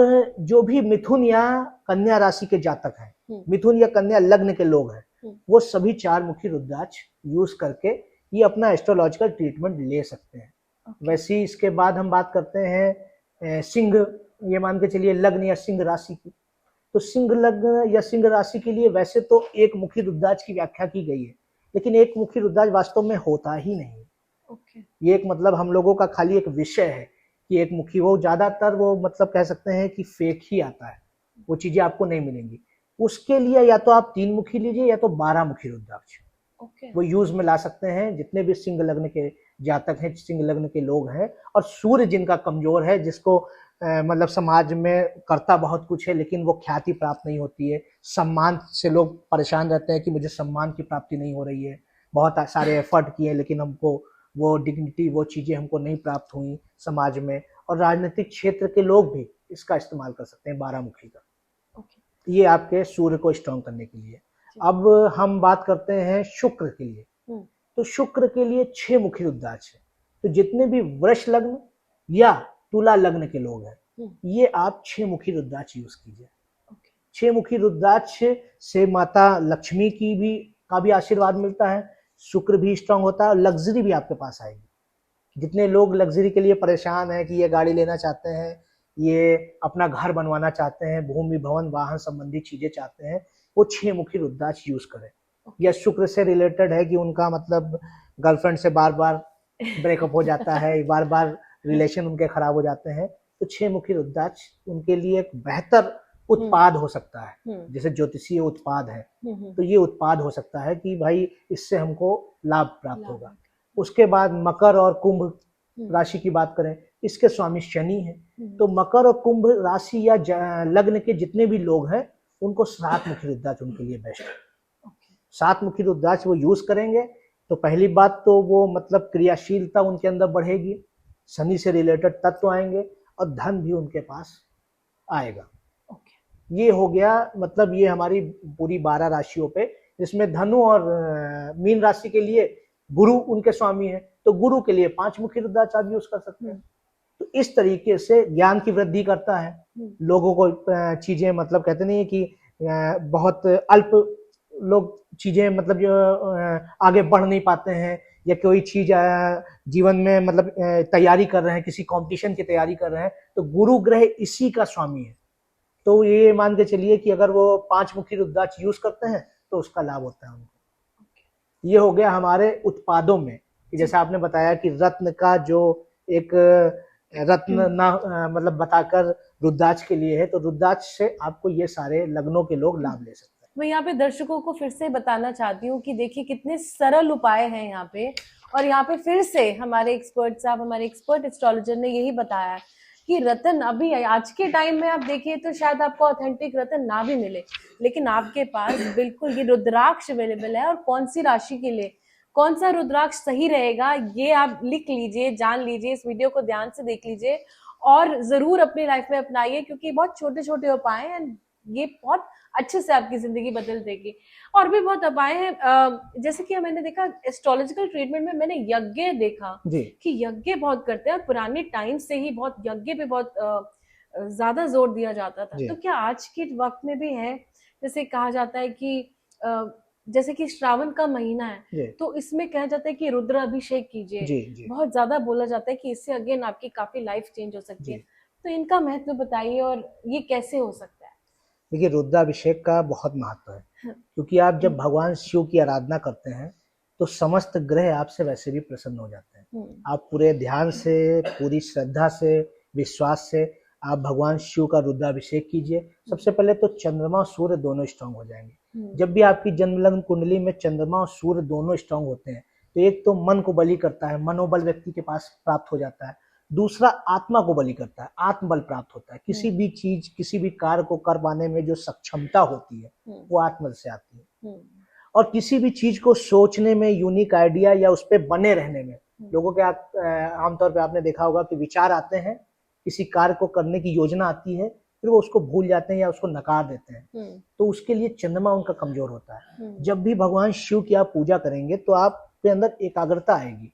जो भी मिथुन या कन्या राशि के जातक हैं, मिथुन या कन्या लग्न के लोग हैं, वो सभी 4 मुखी रुद्राक्ष यूज करके ये अपना एस्ट्रोलॉजिकल ट्रीटमेंट ले सकते हैं। वैसे ही इसके बाद हम बात करते हैं सिंह, ये मान के चलिए लग्न या सिंह राशि की। तो सिंह लग्न या सिंह राशि के लिए वैसे तो 1 मुखी रुद्राक्ष की व्याख्या की गई है, लेकिन 1 मुखी रुद्राक्ष वास्तव में होता ही नहीं। ये एक मतलब हम लोगों का खाली एक विषय है कि 1 मुखी, वो ज्यादातर वो मतलब कह सकते हैं कि फेक ही आता है, वो चीजें आपको नहीं मिलेंगी। उसके लिए या तो आप 3 मुखी लीजिए या तो 12 मुखी रुद्राक्ष वो यूज में ला सकते हैं। जितने भी सिंह लग्न के जातक हैं, सिंह लग्न के लोग हैं, और सूर्य जिनका कमजोर है, जिसको मतलब समाज में करता बहुत कुछ है, लेकिन वो ख्याति प्राप्त नहीं होती है। सम्मान से लोग परेशान रहते हैं कि मुझे सम्मान की प्राप्ति नहीं हो रही है, बहुत सारे एफर्ट किए लेकिन हमको वो डिग्निटी, वो चीज़ें हमको नहीं प्राप्त हुई समाज में। और राजनीतिक क्षेत्र के लोग भी इसका इस्तेमाल कर सकते हैं 12 मुखी का। ये आपके सूर्य को स्ट्रॉन्ग करने के लिए। अब हम बात करते हैं शुक्र के लिए। तो शुक्र के लिए 6 मुखी रुद्राक्ष है। तो जितने भी वृष लग्न या तुला लग्न के लोग हैं, ये आप 6 मुखी रुद्राक्ष यूज कीजिए। 6 मुखी रुद्राक्ष से माता लक्ष्मी का भी आशीर्वाद मिलता है, शुक्र भी स्ट्रांग होता है और लग्जरी भी आपके पास आएगी। जितने लोग लग्जरी के लिए परेशान हैं कि ये गाड़ी लेना चाहते हैं, ये अपना घर बनवाना चाहते हैं, भूमि भवन वाहन संबंधी चीजें चाहते हैं, वो 6 मुखी रुद्राक्ष यूज करें। या शुक्र से रिलेटेड है कि उनका मतलब गर्लफ्रेंड से बार बार ब्रेकअप हो जाता है, बार बार रिलेशन उनके खराब हो जाते हैं, तो 6 मुखी रुद्राक्ष उनके लिए एक बेहतर उत्पाद हो सकता है। जैसे ज्योतिषीय उत्पाद है, तो ये उत्पाद हो सकता है कि भाई इससे हमको लाभ प्राप्त होगा। उसके बाद मकर और कुंभ राशि की बात करें, इसके स्वामी शनि है। तो मकर और कुंभ राशि या लग्न के जितने भी लोग हैं, उनको 7 मुखी रुद्राक्ष उनके लिए बेस्ट है। 7 मुखी रुद्राक्ष वो यूज करेंगे तो पहली बात तो वो मतलब क्रियाशीलता उनके अंदर बढ़ेगी, शनि से रिलेटेड तत्व आएंगे और धन भी उनके पास आएगा। ये हो गया, मतलब ये हमारी पूरी 12 राशियों पे, जिसमें धनु और मीन राशि के लिए गुरु उनके स्वामी है, तो गुरु के लिए 5 मुखी रुद्राक्ष आप यूज कर सकते हैं। तो इस तरीके से ज्ञान की वृद्धि करता है, लोगों को चीजें मतलब कहते नहीं है कि बहुत अल्प लोग चीजें मतलब जो आगे बढ़ नहीं पाते हैं, या कोई चीज जीवन में मतलब तैयारी कर रहे हैं, किसी कंपटीशन की तैयारी कर रहे हैं, तो गुरु ग्रह इसी का स्वामी है। तो ये मान के चलिए कि अगर वो 5 मुखी रुद्राक्ष यूज करते हैं तो उसका लाभ होता है उनको। ये हो गया हमारे उत्पादों में, जैसे आपने बताया कि रत्न का जो एक रत्न ना मतलब बताकर रुद्राक्ष के लिए है, तो रुद्राक्ष से आपको ये सारे लग्नों के लोग लाभ ले सकते हैं। मैं यहाँ पे दर्शकों को फिर से बताना चाहती हूँ कि देखिए कितने सरल उपाय हैं यहाँ पे, और यहाँ पे फिर से हमारे एक्सपर्ट साहब, हमारे एक्सपर्ट एस्ट्रोलॉजर ने यही बताया कि रत्न अभी आज के टाइम में आप देखिए तो शायद आपको ऑथेंटिक रत्न ना भी मिले, लेकिन आपके पास बिल्कुल ये रुद्राक्ष अवेलेबल है। और कौन सी राशि के लिए कौन सा रुद्राक्ष सही रहेगा, ये आप लिख लीजिए, जान लीजिए, इस वीडियो को ध्यान से देख लीजिए और जरूर अपनी लाइफ में अपनाइए, क्योंकि बहुत छोटे छोटे उपाय हैं, ये बहुत अच्छे से आपकी जिंदगी बदल देगी। और भी बहुत उपाय हैं, जैसे कि मैंने देखा एस्ट्रोलॉजिकल ट्रीटमेंट में, मैंने यज्ञ देखा कि यज्ञ बहुत करते हैं, और पुराने टाइम से ही बहुत यज्ञ पे बहुत ज्यादा जोर दिया जाता था। तो क्या आज के वक्त में भी है? जैसे कहा जाता है कि जैसे कि श्रावण का महीना है, तो इसमें कहा जाता है कि रुद्र अभिषेक कीजिए, बहुत ज्यादा बोला जाता है कि इससे अगेन आपकी काफी लाइफ चेंज हो सकती है। तो इनका महत्व बताइए और ये कैसे हो सकता है? देखिए, रुद्राभिषेक का बहुत महत्व है, क्योंकि आप जब भगवान शिव की आराधना करते हैं तो समस्त ग्रह आपसे वैसे भी प्रसन्न हो जाते हैं। आप पूरे ध्यान से, पूरी श्रद्धा से, विश्वास से आप भगवान शिव का रुद्राभिषेक कीजिए। सबसे पहले तो चंद्रमा और सूर्य दोनों स्ट्रांग हो जाएंगे। जब भी आपकी जन्मलग्न कुंडली में चंद्रमा और सूर्य दोनों स्ट्रांग होते हैं, तो एक तो मन को बलि करता है, मनोबल व्यक्ति के पास प्राप्त हो जाता है। दूसरा आत्मा को बलि करता है, आत्मबल प्राप्त होता है। किसी भी चीज, किसी भी कार्य को कर पाने में जो सक्षमता होती है वो आत्मा से आती है। और किसी भी चीज को सोचने में, यूनिक आइडिया या उस पर बने रहने में, लोगों के आमतौर पे आपने देखा होगा कि विचार आते हैं, किसी कार्य को करने की योजना आती है, फिर वो उसको भूल जाते हैं या उसको नकार देते हैं। तो उसके लिए चंद्रमा उनका कमजोर होता है। जब भी भगवान शिव की आप पूजा करेंगे तो आपके अंदर एकाग्रता आएगी,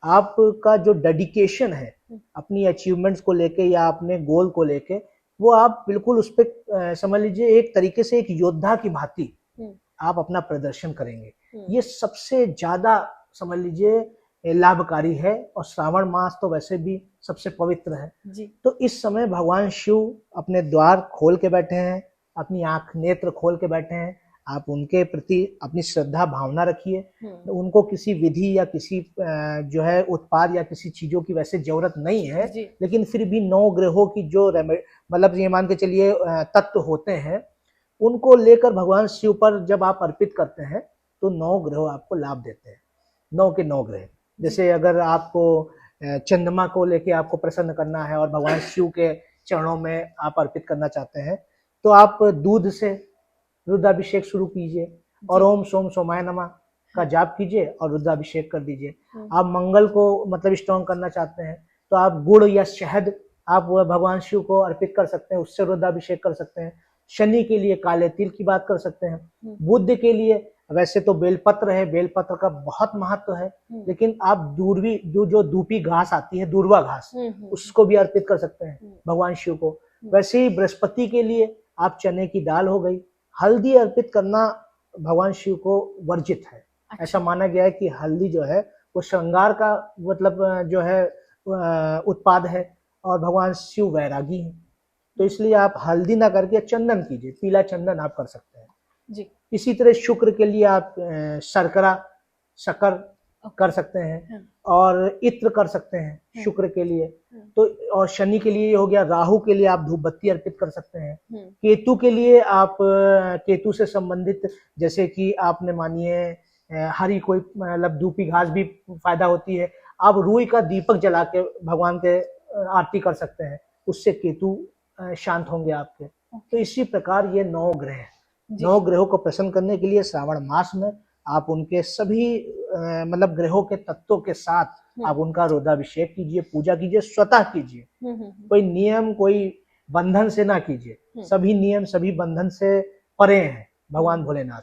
आपका जो डेडिकेशन है अपनी अचीवमेंट्स को लेके या अपने गोल को लेके, वो आप बिल्कुल उस पर समझ लीजिए एक तरीके से एक योद्धा की भांति आप अपना प्रदर्शन करेंगे। ये सबसे ज्यादा समझ लीजिए लाभकारी है। और श्रावण मास तो वैसे भी सबसे पवित्र है जी। तो इस समय भगवान शिव अपने द्वार खोल के बैठे हैं, अपनी आंख नेत्र खोल के बैठे हैं। आप उनके प्रति अपनी श्रद्धा भावना रखिए। उनको किसी विधि या किसी जो है उत्पाद या किसी चीजों की वैसे जरूरत नहीं है, लेकिन फिर भी 9 ग्रहों की जो मतलब ये मान के चलिए तत्व होते हैं, उनको लेकर भगवान शिव पर जब आप अर्पित करते हैं तो 9 ग्रह आपको लाभ देते हैं। 9 के 9 ग्रह, जैसे अगर आपको चंद्रमा को लेके आपको प्रसन्न करना है और भगवान शिव के चरणों में आप अर्पित करना चाहते हैं तो आप दूध से रुद्राभिषेक शुरू कीजिए और ओम सोम सोमाय नमः का जाप कीजिए और रुद्राभिषेक कर दीजिए। आप मंगल को मतलब स्ट्रॉन्ग करना चाहते हैं तो आप गुड़ या शहद आप भगवान शिव को अर्पित कर सकते हैं, उससे रुद्राभिषेक कर सकते हैं। शनि के लिए काले तिल की बात कर सकते हैं। बुध के लिए वैसे तो बेलपत्र है, बेलपत्र का बहुत महत्व है, लेकिन आप जो दूपी घास आती है, दूर्वा घास, उसको भी अर्पित कर सकते हैं भगवान शिव को। वैसे ही बृहस्पति के लिए आप चने की दाल हो गई। हल्दी अर्पित करना भगवान शिव को वर्जित है। अच्छा। ऐसा माना गया है कि हल्दी जो है वो श्रृंगार का मतलब जो है उत्पाद है और भगवान शिव वैरागी हैं, तो इसलिए आप हल्दी ना करके चंदन कीजिए, पीला चंदन आप कर सकते हैं जी। इसी तरह शुक्र के लिए आप शक्कर कर सकते हैं और इत्र कर सकते हैं शुक्र के लिए। तो और शनि के लिए हो गया, राहु के लिए आप धूप बत्ती अर्पित कर सकते हैं। केतु के लिए आप केतु से संबंधित जैसे कि आपने मानिए हरी कोई मतलब धूपी घास भी फायदा होती है, आप रुई का दीपक जला के भगवान के आरती कर सकते हैं, उससे केतु शांत होंगे आपके। तो इसी प्रकार ये 9 ग्रह, 9 ग्रहों को प्रसन्न करने के लिए श्रावण मास में आप उनके सभी मतलब ग्रहों के तत्वों के साथ आप उनका रुद्राभिषेक कीजिए, पूजा कीजिए, स्वतः कीजिए। कोई नियम कोई बंधन से ना कीजिए, सभी नियम सभी बंधन से परे हैं भगवान भोलेनाथ।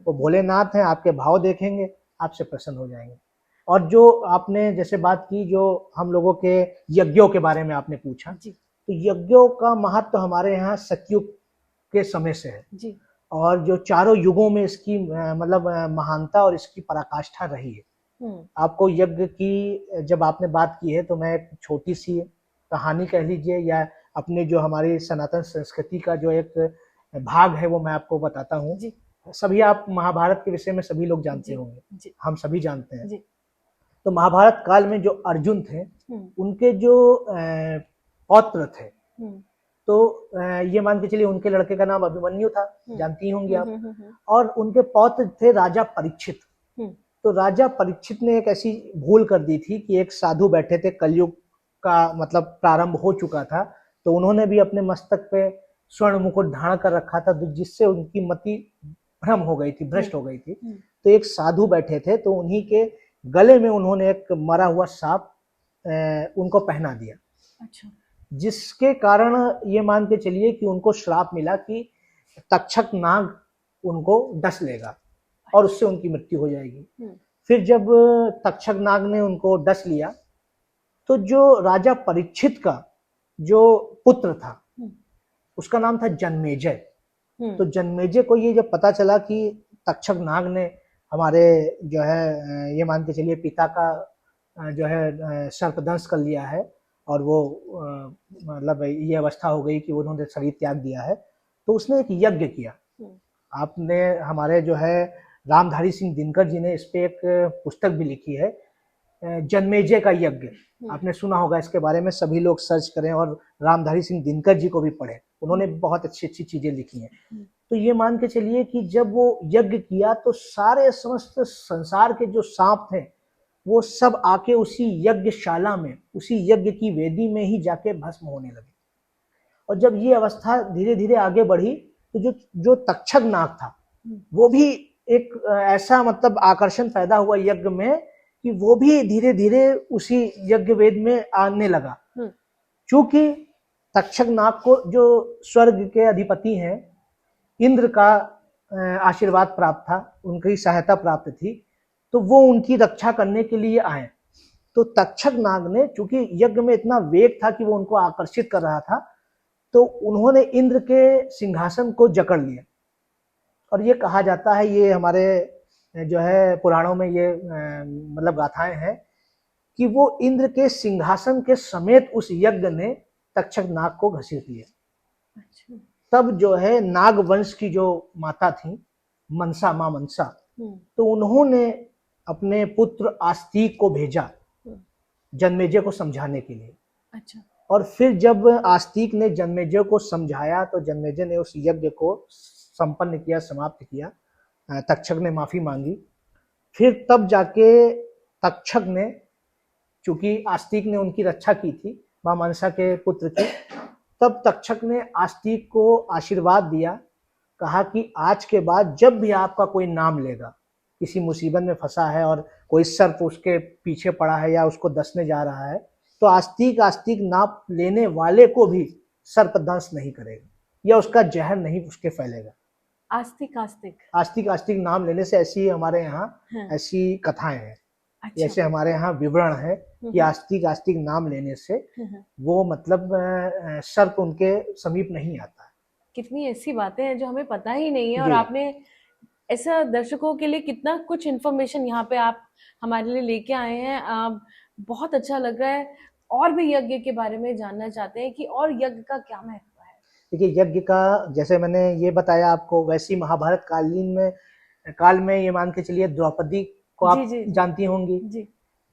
वो भोलेनाथ हैं, आपके भाव देखेंगे, आपसे प्रसन्न हो जाएंगे। और जो आपने जैसे बात की, जो हम लोगों के यज्ञों के बारे में आपने पूछा, तो यज्ञों का महत्व हमारे यहाँ सतयुग के समय से है जी। और जो चारों युगों में इसकी मतलब महानता और इसकी पराकाष्ठा रही है। आपको यज्ञ की जब आपने बात की है तो मैं एक छोटी सी कहानी कह लीजिए या अपने जो हमारी सनातन संस्कृति का जो एक भाग है वो मैं आपको बताता हूँ। सभी आप महाभारत के विषय में सभी लोग जानते होंगे, हम सभी जानते हैं। तो महाभारत काल में जो अर्जुन थे उनके जो पौत्र थे, तो ये मान के चलिए उनके लड़के का नाम अभिमन्यु था, जानती होंगी आप। और उनके पौत्र थे राजा परीक्षित। तो राजा परीक्षित ने एक ऐसी भूल कर दी थी कि एक साधु बैठे थे, कलयुग का मतलब प्रारंभ हो चुका था, तो उन्होंने भी अपने मस्तक पे स्वर्ण मुकुट धारण कर रखा था, जिससे उनकी मति भ्रम हो गई थी, भ्रष्ट हो गई थी। तो एक साधु बैठे थे, तो उन्हीं के गले में उन्होंने एक मरा हुआ सांप उनको पहना दिया। अच्छा। जिसके कारण ये मान के चलिए कि उनको श्राप मिला कि तक्षक नाग उनको डस लेगा और उससे उनकी मृत्यु हो जाएगी। फिर जब तक्षक नाग ने उनको डस लिया तो जो राजा परीक्षित का जो पुत्र था उसका नाम था जन्मेजय। तो जन्मेजय को ये जब पता चला कि तक्षक नाग ने हमारे जो है ये मान के चलिए पिता का जो है सर्पदंश कर लिया है और वो मतलब ये अवस्था हो गई कि उन्होंने शरीर त्याग दिया है, तो उसने एक यज्ञ किया। आपने हमारे जो है रामधारी सिंह दिनकर जी ने इस पे एक पुस्तक भी लिखी है, जन्मेजय का यज्ञ। आपने सुना होगा इसके बारे में, सभी लोग सर्च करें और रामधारी सिंह दिनकर जी को भी पढ़ें, उन्होंने बहुत अच्छी अच्छी चीजें लिखी हैं। तो ये मान के चलिए कि जब वो यज्ञ किया तो सारे समस्त संसार के जो सांप थे वो सब आके उसी यज्ञशाला में, उसी यज्ञ की वेदी में ही जाके भस्म होने लगे। और जब ये अवस्था धीरे धीरे आगे बढ़ी तो जो तक्षक नाग था वो भी एक ऐसा मतलब आकर्षण पैदा हुआ यज्ञ में कि वो भी धीरे धीरे उसी यज्ञ वेद में आने लगा। क्योंकि तक्षक नाग को जो स्वर्ग के अधिपति हैं इंद्र का आशीर्वाद प्राप्त था, उनकी सहायता प्राप्त थी, तो वो उनकी रक्षा करने के लिए आए। तो तक्षक नाग ने, चूंकि यज्ञ में इतना वेग था कि वो उनको आकर्षित कर रहा था, तो उन्होंने इंद्र के सिंहासन को जकड़ लिया। और ये कहा जाता है, ये हमारे जो है पुराणों में ये मतलब गाथाएं हैं कि वो इंद्र के सिंहासन के समेत उस यज्ञ ने तक्षक नाग को घसीट लिया। अच्छा। तब जो है नाग वंश की जो माता थी मनसा, माँ मनसा, तो उन्होंने अपने पुत्र आस्तिक को भेजा जन्मेजय को समझाने के लिए। अच्छा। और फिर जब आस्तिक ने जन्मेजय को समझाया तो जन्मेजय ने उस यज्ञ को संपन्न किया, समाप्त किया। तक्षक ने माफी मांगी। फिर तब जाके तक्षक ने, चूंकि आस्तिक ने उनकी रक्षा की थी मां मनसा के पुत्र की, तब तक्षक ने आस्तिक को आशीर्वाद दिया, कहा कि आज के बाद जब भी आपका कोई नाम लेगा, किसी मुसीबत में फंसा है और कोई सर्प उसके पीछे पड़ा है या उसको डसने जा रहा है, तो आस्तिक नाम लेने वाले को भी सर्प दंश नहीं करेगा या उसका जहर नहीं उसके फैलेगा। आस्तिक नाम लेने से ऐसी हमारे यहाँ ऐसी कथाएं हैं। अच्छा। जैसे हमारे यहाँ विवरण है कि आस्तिक नाम लेने से वो मतलब सर्प उनके समीप नहीं आता है। कितनी ऐसी बातें हैं जो हमें पता ही नहीं है, और जी। आपने ऐसा दर्शकों के लिए कितना कुछ इन्फॉर्मेशन यहाँ पे आप हमारे लिए लेके आए हैं। बहुत अच्छा लग रहा है। और भी यज्ञ के बारे में जानना चाहते हैं कि और यज्ञ का क्या महत्व है। देखिए, यज्ञ का जैसे मैंने ये बताया आपको, वैसी महाभारत काल में ये मान के चलिए द्रौपदी को आप जानती होंगी जी।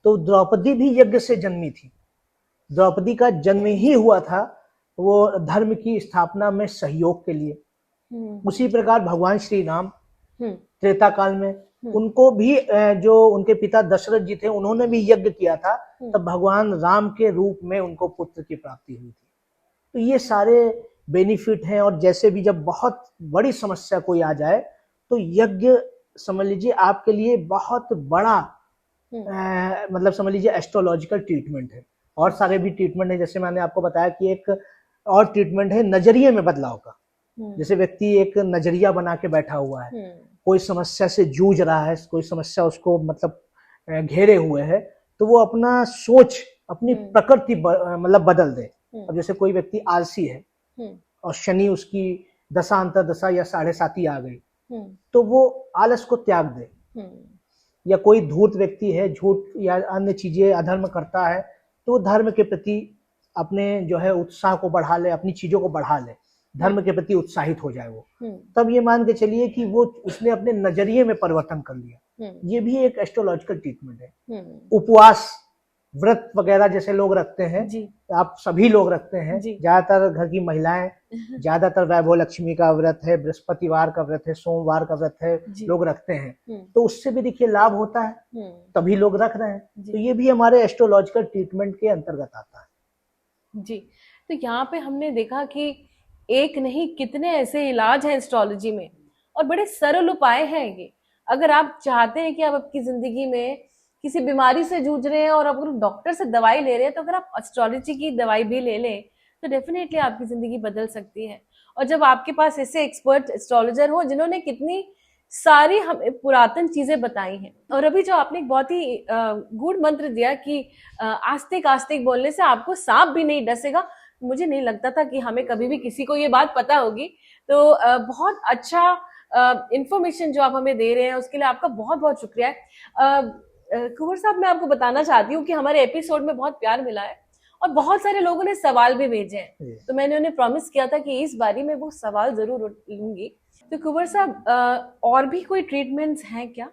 तो द्रौपदी भी यज्ञ से जन्मी थी। द्रौपदी का जन्म ही हुआ था वो धर्म की स्थापना में सहयोग के लिए। उसी प्रकार भगवान श्री राम त्रेता काल में उनको भी जो उनके पिता दशरथ जी थे उन्होंने भी यज्ञ किया था, तब भगवान राम के रूप में उनको पुत्र की प्राप्ति हुई थी। तो ये सारे बेनिफिट हैं। और जैसे भी जब बहुत बड़ी समस्या कोई आ जाए तो यज्ञ समझ लीजिए आपके लिए बहुत बड़ा मतलब समझ लीजिए एस्ट्रोलॉजिकल ट्रीटमेंट है। और सारे भी ट्रीटमेंट है, जैसे मैंने आपको बताया कि एक और ट्रीटमेंट है नजरिए में बदलाव का। जैसे व्यक्ति एक नजरिया बना के बैठा हुआ है, कोई समस्या से जूझ रहा है, कोई समस्या उसको मतलब घेरे हुए है, तो वो अपना सोच अपनी प्रकृति मतलब बदल दे। अब जैसे कोई व्यक्ति आलसी है और शनि उसकी दशा या 7.5 आ गई, तो वो आलस को त्याग दे। या कोई धूर्त व्यक्ति है, झूठ या अन्य चीजें अधर्म करता है, तो धर्म के प्रति अपने जो है उत्साह को बढ़ा ले, अपनी चीजों को बढ़ा ले, धर्म के प्रति उत्साहित हो जाए वो, तब ये मान के चलिए कि वो उसने अपने नजरिए में परिवर्तन कर लिया। ये भी एक एस्ट्रोलॉजिकल ट्रीटमेंट है। उपवास व्रत वगैरह जैसे लोग रखते हैं, आप सभी लोग रखते हैं, ज्यादातर घर की महिलाएं, ज्यादातर वैभव लक्ष्मी का व्रत है, बृहस्पतिवार का व्रत है, सोमवार का व्रत है, लोग रखते हैं, तो उससे भी देखिए लाभ होता है, तभी लोग रख रहे हैं। तो ये भी हमारे एस्ट्रोलॉजिकल ट्रीटमेंट के अंतर्गत आता है। जी। तो यहाँ पे हमने देखा कि एक नहीं कितने ऐसे इलाज हैं एस्ट्रोलॉजी में, और बड़े सरल उपाय हैं ये। अगर आप चाहते हैं कि आप आपकी जिंदगी में किसी बीमारी से जूझ रहे हैं और अगर डॉक्टर से दवाई ले रहे हैं, तो अगर आप एस्ट्रोलॉजी की दवाई भी ले लें तो डेफिनेटली आपकी जिंदगी बदल सकती है। और जब आपके पास ऐसे एक्सपर्ट एस्ट्रोलॉजर हो जिन्होंने कितनी सारी हमें पुरातन चीजें बताई हैं। और अभी जो आपने एक बहुत ही गूढ़ मंत्र दिया कि आस्तिक बोलने से आपको सांप भी नहीं डसेगा, मुझे नहीं लगता था कि हमें कभी भी किसी को ये बात पता होगी। तो बहुत अच्छा इंफॉर्मेशन जो आप हमें दे रहे हैं उसके लिए आपका बहुत बहुत शुक्रिया है। कुंवर साहब, मैं आपको बताना चाहती हूँ कि हमारे एपिसोड में बहुत प्यार मिला है और बहुत सारे लोगों ने सवाल भी भेजे हैं, तो मैंने उन्हें प्रॉमिस किया था कि इस बारी में वो सवाल जरूर लूंगी। तो कुंवर साहब, और भी कोई ट्रीटमेंट्स हैं क्या?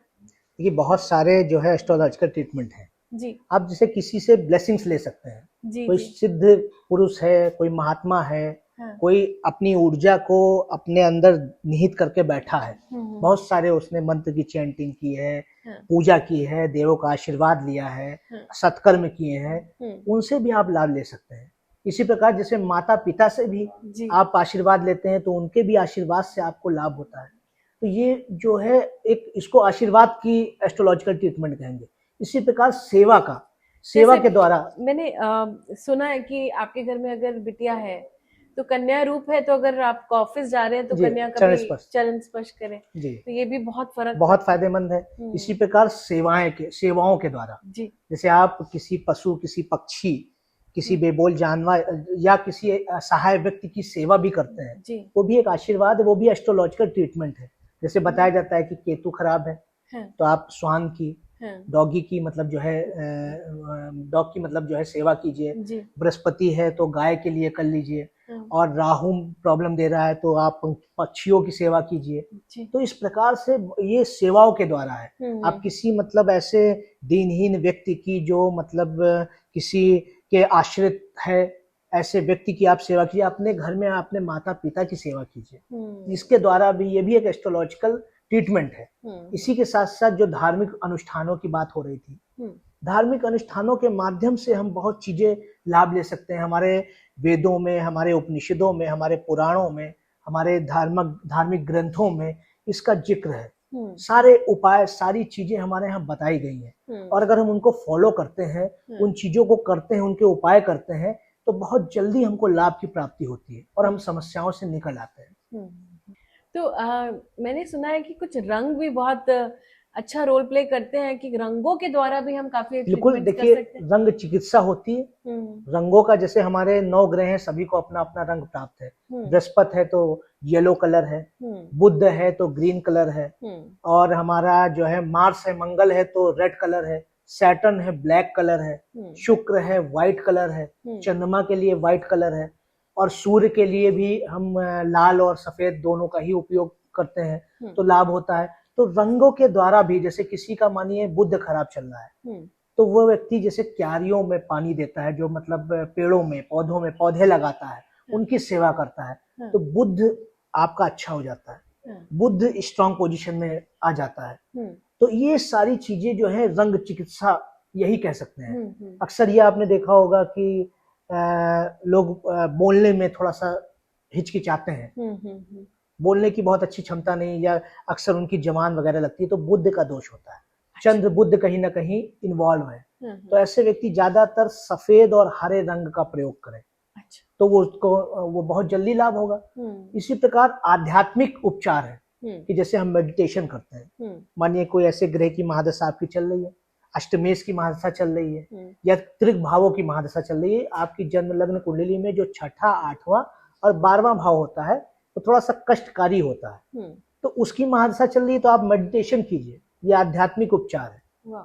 ये बहुत सारे जो है एस्ट्रोलॉजिकल ट्रीटमेंट हैं जी। आप जैसे किसी से ब्लेसिंग्स ले सकते हैं जी। कोई सिद्ध पुरुष है, कोई महात्मा है, कोई अपनी ऊर्जा को अपने अंदर निहित करके बैठा है, बहुत सारे उसने मंत्र की चैंटिंग की है, पूजा की है, देवों का आशीर्वाद लिया है, सत्कर्म किए हैं, उनसे भी आप लाभ ले सकते हैं। इसी प्रकार जैसे माता पिता से भी आप आशीर्वाद लेते हैं तो उनके भी आशीर्वाद से आपको लाभ होता है। तो ये जो है एक इसको आशीर्वाद की एस्ट्रोलॉजिकल ट्रीटमेंट कहेंगे। इसी प्रकार सेवा के द्वारा मैंने सुना है कि आपके घर में अगर बिटिया है तो कन्या रूप है, तो अगर आप ऑफिस जा रहे हैं तो कन्या का चरण स्पर्श करें, तो ये भी बहुत फायदेमंद है। इसी प्रकार सेवाओं के द्वारा जैसे आप किसी पशु, किसी पक्षी, किसी बेबोल जानवर या किसी असहाय व्यक्ति की सेवा भी करते हैं, वो भी एक आशीर्वाद है, वो भी एस्ट्रोलॉजिकल ट्रीटमेंट है। जैसे बताया जाता है कि केतु खराब है तो आप स्वान की, डॉगी की मतलब जो है डॉग की मतलब जो है सेवा कीजिए, बृहस्पति है तो गाय के लिए कर लीजिए, और राहु प्रॉब्लम दे रहा है तो आप पक्षियों की सेवा कीजिए। तो इस प्रकार से ये सेवाओं के द्वारा है। आप किसी मतलब ऐसे दीनहीन व्यक्ति की जो मतलब किसी के आश्रित है, ऐसे व्यक्ति की आप सेवा कीजिए, अपने घर में अपने माता पिता की सेवा कीजिए। इसके द्वारा भी ये भी एक एस्ट्रोलॉजिकल ट्रीटमेंट है। इसी के साथ साथ जो धार्मिक अनुष्ठानों की बात हो रही थी, धार्मिक अनुष्ठानों के माध्यम से हम बहुत चीजें लाभ ले सकते हैं। हमारे वेदों में, हमारे उपनिषदों में, हमारे पुराणों में, हमारे धार्मिक ग्रंथों में इसका जिक्र है। सारे उपाय, सारी चीजें हमारे यहाँ बताई गई हैं, और अगर हम उनको फॉलो करते हैं, उन चीजों को करते हैं, उनके उपाय करते हैं, तो बहुत जल्दी हमको लाभ की प्राप्ति होती है और हम समस्याओं से निकल आते हैं। तो मैंने सुना है कि कुछ रंग भी बहुत अच्छा रोल प्ले करते हैं, कि रंगों के द्वारा भी हम काफी बिल्कुल। देखिए, रंग चिकित्सा होती है। रंगों का, जैसे हमारे 9 ग्रह हैं, सभी को अपना अपना रंग प्राप्त है। बृहस्पति है तो येलो कलर है, बुध है तो ग्रीन कलर है, और हमारा जो है मार्स है, मंगल है तो रेड कलर है, सैटर्न है ब्लैक कलर है, शुक्र है व्हाइट कलर है, चंद्रमा के लिए व्हाइट कलर है, और सूर्य के लिए भी हम लाल और सफेद दोनों का ही उपयोग करते हैं, तो लाभ होता है। तो रंगों के द्वारा भी, जैसे किसी का मानिए बुध खराब चल रहा है, तो वो व्यक्ति जैसे क्यारियों में पानी देता है, जो मतलब पेड़ों में, पौधों में पौधे लगाता है, उनकी सेवा करता है, तो बुध आपका अच्छा हो जाता है, बुध स्ट्रांग पोजीशन में आ जाता है। तो ये सारी चीजें जो है रंग चिकित्सा यही कह सकते हैं। अक्सर ये आपने देखा होगा कि लोग बोलने में थोड़ा सा हिचकिचाते हैं, बोलने की बहुत अच्छी क्षमता नहीं, या अक्सर उनकी जबान वगैरह लगती है, तो बुध का दोष होता है। चंद्र बुध कहीं ना कहीं इन्वॉल्व है, तो ऐसे व्यक्ति ज्यादातर सफेद और हरे रंग का प्रयोग करें, तो वो बहुत जल्दी लाभ होगा। इसी प्रकार आध्यात्मिक उपचार है कि जैसे हम मेडिटेशन करते हैं, मानिए कोई ऐसे ग्रह की महादशा आपकी चल रही है, अष्टमेश की महादशा चल रही है, या त्रिक भावों की महादशा चल रही है, आपकी जन्म लग्न कुंडली में जो 6ठा, 8वां और 12वां भाव होता है तो थोड़ा सा कष्टकारी होता है, तो उसकी महादशा चल रही है, तो आप मेडिटेशन कीजिए, ये आध्यात्मिक उपचार है।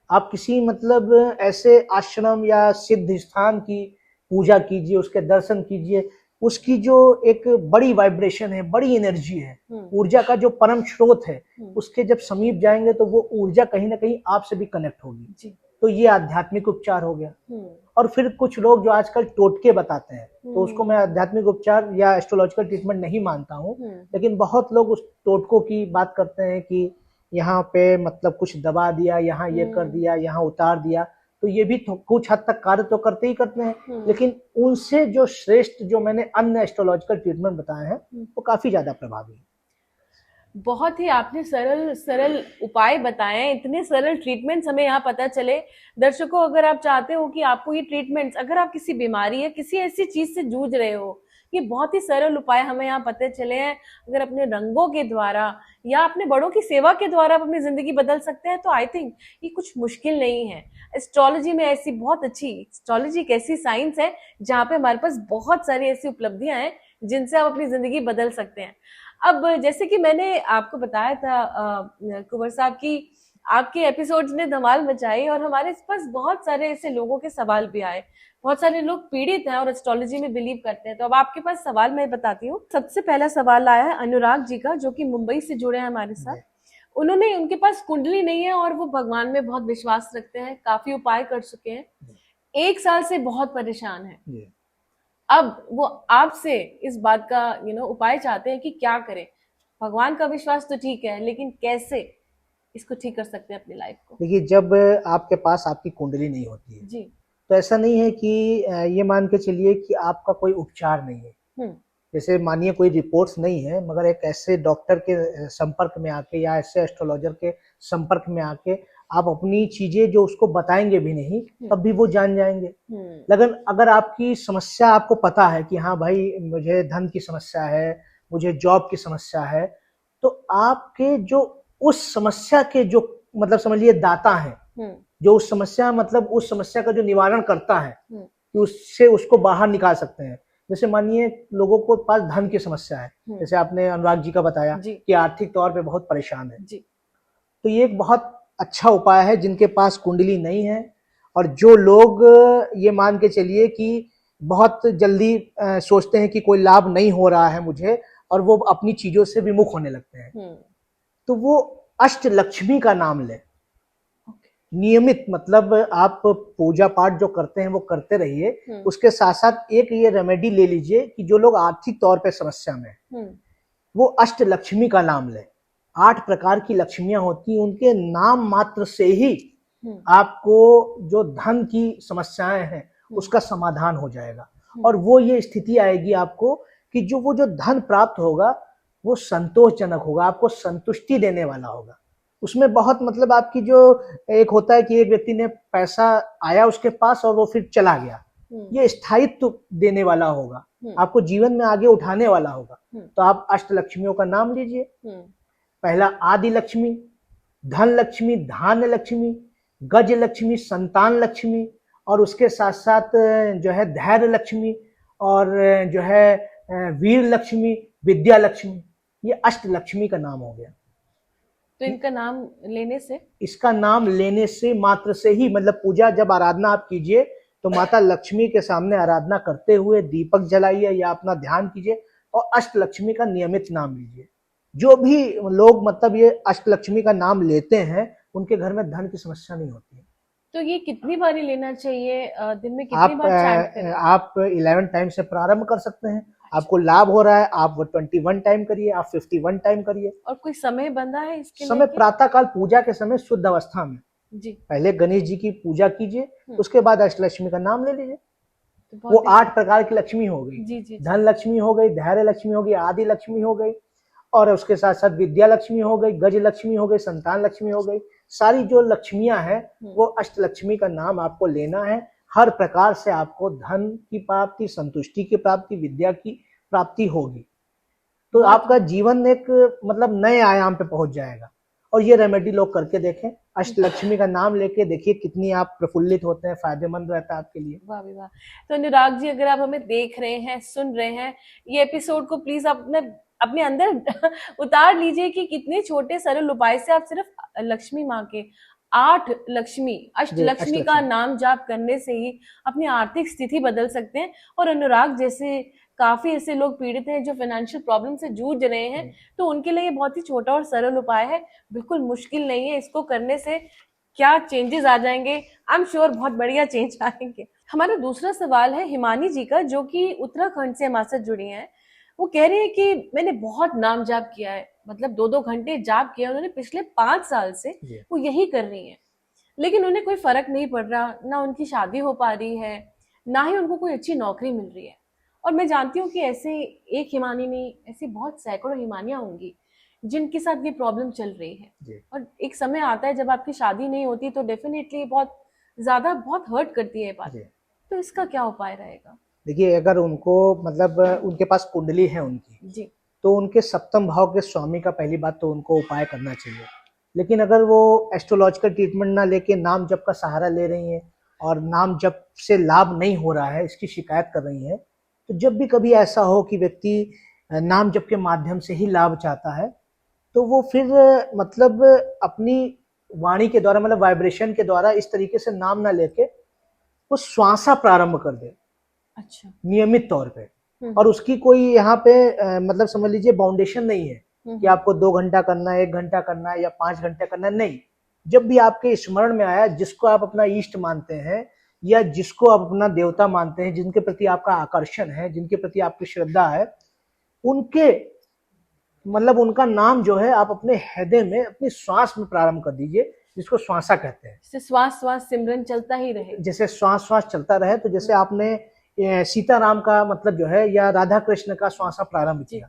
आप किसी मतलब ऐसे आश्रम या सिद्ध स्थान की पूजा कीजिए, उसके दर्शन कीजिए, उसकी जो एक बड़ी वाइब्रेशन है, बड़ी एनर्जी है, ऊर्जा का जो परम स्रोत है, उसके जब समीप जाएंगे तो वो ऊर्जा कहीं ना कहीं आपसे भी कनेक्ट होगी, तो ये आध्यात्मिक उपचार हो गया। और फिर कुछ लोग जो आजकल टोटके बताते हैं, तो उसको मैं आध्यात्मिक उपचार या एस्ट्रोलॉजिकल ट्रीटमेंट नहीं मानता हूँ, लेकिन बहुत लोग उस टोटकों की बात करते हैं कि यहाँ पे मतलब कुछ दबा दिया, यहाँ ये कर दिया, यहाँ उतार दिया, तो ये भी कुछ हद तक कार्य तो करते ही करते हैं, लेकिन उनसे जो श्रेष्ठ जो मैंने अन्य एस्ट्रोलॉजिकल ट्रीटमेंट बताए हैं वो काफी ज्यादा प्रभावी है। बहुत ही आपने सरल उपाय बताए हैं, इतने सरल ट्रीटमेंट्स हमें यहाँ पता चले। दर्शकों, अगर आप चाहते हो कि आपको ये ट्रीटमेंट्स, अगर आप किसी बीमारी या किसी ऐसी चीज से जूझ रहे हो, ये बहुत ही सरल उपाय हमें यहाँ पता चले हैं। अगर अपने रंगों के द्वारा या अपने बड़ों की सेवा के द्वारा आप अपनी जिंदगी बदल सकते हैं, तो आई थिंक ये कुछ मुश्किल नहीं है। एस्ट्रोलॉजी में ऐसी बहुत अच्छी, एस्ट्रोलॉजी एक ऐसी साइंस है जहाँ पे हमारे पास बहुत सारी ऐसी उपलब्धियां हैं जिनसे आप अपनी जिंदगी बदल सकते हैं। अब जैसे कि मैंने आपको बताया था कुंवर साहब की आपके एपिसोड्स ने धमाल मचाई, और हमारे पास बहुत सारे ऐसे लोगों के सवाल भी आए। बहुत सारे लोग पीड़ित हैं और एस्ट्रोलॉजी में बिलीव करते हैं, तो अब आपके पास सवाल मैं बताती हूँ। सबसे पहला सवाल आया है अनुराग जी का, जो कि मुंबई से जुड़े हैं हमारे साथ। उनके पास कुंडली नहीं है और वो भगवान में बहुत विश्वास रखते हैं, काफी उपाय कर चुके हैं, 1 साल से बहुत परेशान है। अब वो आपसे इस बात का उपाय चाहते हैं कि क्या करें। भगवान का विश्वास तो ठीक है, लेकिन कैसे इसको ठीक कर सकते हैं अपनी लाइफ को। देखिए, जब आपके पास आपकी कुंडली नहीं होती है जी, तो ऐसा नहीं है कि ये मान के चलिए कि आपका कोई उपचार नहीं है। जैसे मानिए कोई रिपोर्ट्स नहीं है, मगर एक ऐसे डॉक्टर के संपर्क में आके या ऐसे एस्ट्रोलॉजर के संपर्क में आके आप अपनी चीजें जो उसको बताएंगे भी नहीं, तब भी वो जान जाएंगे। लेकिन अगर आपकी समस्या आपको पता है कि हाँ भाई मुझे धन की समस्या है, मुझे जॉब की समस्या है, तो आपके जो उस समस्या के जो मतलब समझिए दाता है, जो उस समस्या मतलब उस समस्या का जो निवारण करता है, कि उससे उसको बाहर निकाल सकते हैं। जैसे मानिए लोगों को पास धन की समस्या है, जैसे आपने अनुराग जी का बताया कि आर्थिक तौर पे बहुत परेशान है, तो ये एक बहुत अच्छा उपाय है जिनके पास कुंडली नहीं है, और जो लोग ये मान के चलिए कि बहुत जल्दी सोचते हैं कि कोई लाभ नहीं हो रहा है मुझे, और वो अपनी चीजों से विमुख होने लगते हैं, तो वो अष्टलक्ष्मी का नाम ले। नियमित मतलब आप पूजा पाठ जो करते हैं वो करते रहिए, उसके साथ साथ एक ये रेमेडी ले लीजिए कि जो लोग आर्थिक तौर पे समस्या में, वो अष्टलक्ष्मी का नाम ले। 8 प्रकार की लक्ष्मियां होती हैं, उनके नाम मात्र से ही आपको जो धन की समस्याएं हैं उसका समाधान हो जाएगा। और वो ये स्थिति आएगी आपको कि वो जो धन प्राप्त होगा वो संतोषजनक होगा, आपको संतुष्टि देने वाला होगा। उसमें बहुत मतलब आपकी जो एक होता है कि एक व्यक्ति ने पैसा आया उसके पास और वो फिर चला गया, ये स्थायित्व देने वाला होगा, आपको जीवन में आगे उठाने वाला होगा। तो आप अष्टलक्ष्मियों का नाम लीजिए। पहला आदि लक्ष्मी, धन लक्ष्मी, धान्य लक्ष्मी, गज लक्ष्मी, संतान लक्ष्मी, और उसके साथ साथ जो है धैर्य लक्ष्मी, और जो है वीर लक्ष्मी, विद्या लक्ष्मी, ये अष्ट लक्ष्मी का नाम हो गया। तो इनका नाम लेने से, इसका नाम लेने से मात्र से ही मतलब पूजा जब आराधना आप कीजिए तो माता लक्ष्मी के सामने आराधना करते हुए दीपक जलाइए या अपना ध्यान कीजिए और अष्ट लक्ष्मी का नियमित नाम लीजिए। जो भी लोग मतलब ये अष्ट लक्ष्मी का नाम लेते हैं उनके घर में धन की समस्या नहीं होती है। तो ये कितनी बार लेना चाहिए, दिन में कितनी बार चैंट करें? आप 11 टाइम से प्रारंभ कर सकते हैं। आपको लाभ हो रहा है आप 21 टाइम करिए, आप 51 टाइम करिए। और कोई समय बंधा है इसके समय प्रातः काल पूजा के समय शुद्ध अवस्था में जी। पहले गणेश जी की पूजा कीजिए, उसके बाद अष्टलक्ष्मी का नाम ले लीजिए। तो वो 8 प्रकार की लक्ष्मी हो गई। जी। धन लक्ष्मी हो गई, धैर्य लक्ष्मी हो गई, आदि लक्ष्मी हो गई, और उसके साथ साथ विद्या लक्ष्मी हो गई, गज लक्ष्मी हो गई, संतान लक्ष्मी हो गई। सारी जो लक्ष्मियां हैं वो अष्टलक्ष्मी का नाम आपको लेना है। हर प्रकार से आपको धन की प्राप्ति, संतुष्टि की प्राप्ति, विद्या की प्राप्ति होगी। तो आपका जीवन एक मतलब नए आयाम पे पहुंच जाएगा। और ये रेमेडी लोग करके देखें, अष्टलक्ष्मी का नाम लेके देखिए कितनी आप प्रफुल्लित होते हैं, फायदेमंद रहता है आपके लिए। वाह भी वाह। तो अनुराग जी, अगर आप हमें देख रहे हैं, सुन रहे हैं, ये एपिसोड को प्लीज अपने अंदर उतार लीजिए कि कितने छोटे सरल उपाय से आप सिर्फ लक्ष्मी माँ के 8 लक्ष्मी, अष्टलक्ष्मी का नाम जाप करने से ही अपनी आर्थिक स्थिति बदल सकते हैं। और अनुराग जैसे काफी ऐसे लोग पीड़ित हैं जो फाइनेंशियल प्रॉब्लम से जूझ रहे हैं, तो उनके लिए ये बहुत ही छोटा और सरल उपाय है, बिल्कुल मुश्किल नहीं है। इसको करने से क्या चेंजेस आ जाएंगे, आई एम श्योर बहुत बढ़िया चेंज आएंगे। हमारा दूसरा सवाल है हिमानी जी का, जो कि उत्तराखंड से हमारे साथ जुड़ी हैं। वो कह रहे हैं कि मैंने बहुत नाम जाप किया है, मतलब 2-2 घंटे जाप किया उन्होंने पिछले 5 साल से, वो यही कर रही हैं, लेकिन उन्हें कोई फर्क नहीं पड़ रहा, ना उनकी शादी हो पा रही है, ना ही उनको कोई अच्छी नौकरी मिल रही है। और मैं जानती हूँ कि ऐसे एक हिमानी नहीं, ऐसी बहुत सैकड़ों हिमानियां होंगी जिनके साथ ये प्रॉब्लम चल रही है। और एक समय आता है जब आपकी शादी नहीं होती तो डेफिनेटली बहुत हर्ट करती है ये बात। तो इसका क्या उपाय रहेगा? देखिए, अगर उनको मतलब उनके पास कुंडली है उनकी जी, तो उनके सप्तम भाव के स्वामी का पहली बात तो उनको उपाय करना चाहिए। लेकिन अगर वो एस्ट्रोलॉजिकल ट्रीटमेंट ना लेके नाम जप का सहारा ले रही हैं और नाम जप से लाभ नहीं हो रहा है, इसकी शिकायत कर रही हैं, तो जब भी कभी ऐसा हो कि व्यक्ति नाम जप के माध्यम से ही लाभ चाहता है, तो वो फिर मतलब अपनी वाणी के द्वारा मतलब वाइब्रेशन के द्वारा इस तरीके से नाम ना लेके वो श्वासा प्रारंभ कर दे। अच्छा, नियमित तौर पे। और उसकी कोई यहाँ पे मतलब समझ लीजिए बाउंडेशन नहीं है कि आपको 2 घंटा करना है, 1 घंटा करना है या 5 घंटे करना है, नहीं। जब भी आपके स्मरण में आया, जिसको आप अपना इष्ट मानते हैं या जिसको आप अपना देवता मानते हैं, जिनके प्रति आपका आकर्षण है, जिनके प्रति आपकी श्रद्धा है, उनके मतलब उनका नाम जो है आप अपने हृदय में अपनी श्वास में प्रारंभ कर दीजिए, जिसको श्वासा कहते हैं। श्वास सिमरन चलता ही रहे, जैसे श्वास चलता रहे। तो जैसे आपने सीताराम का मतलब जो है या राधा कृष्ण का श्वासा प्रारंभ किया,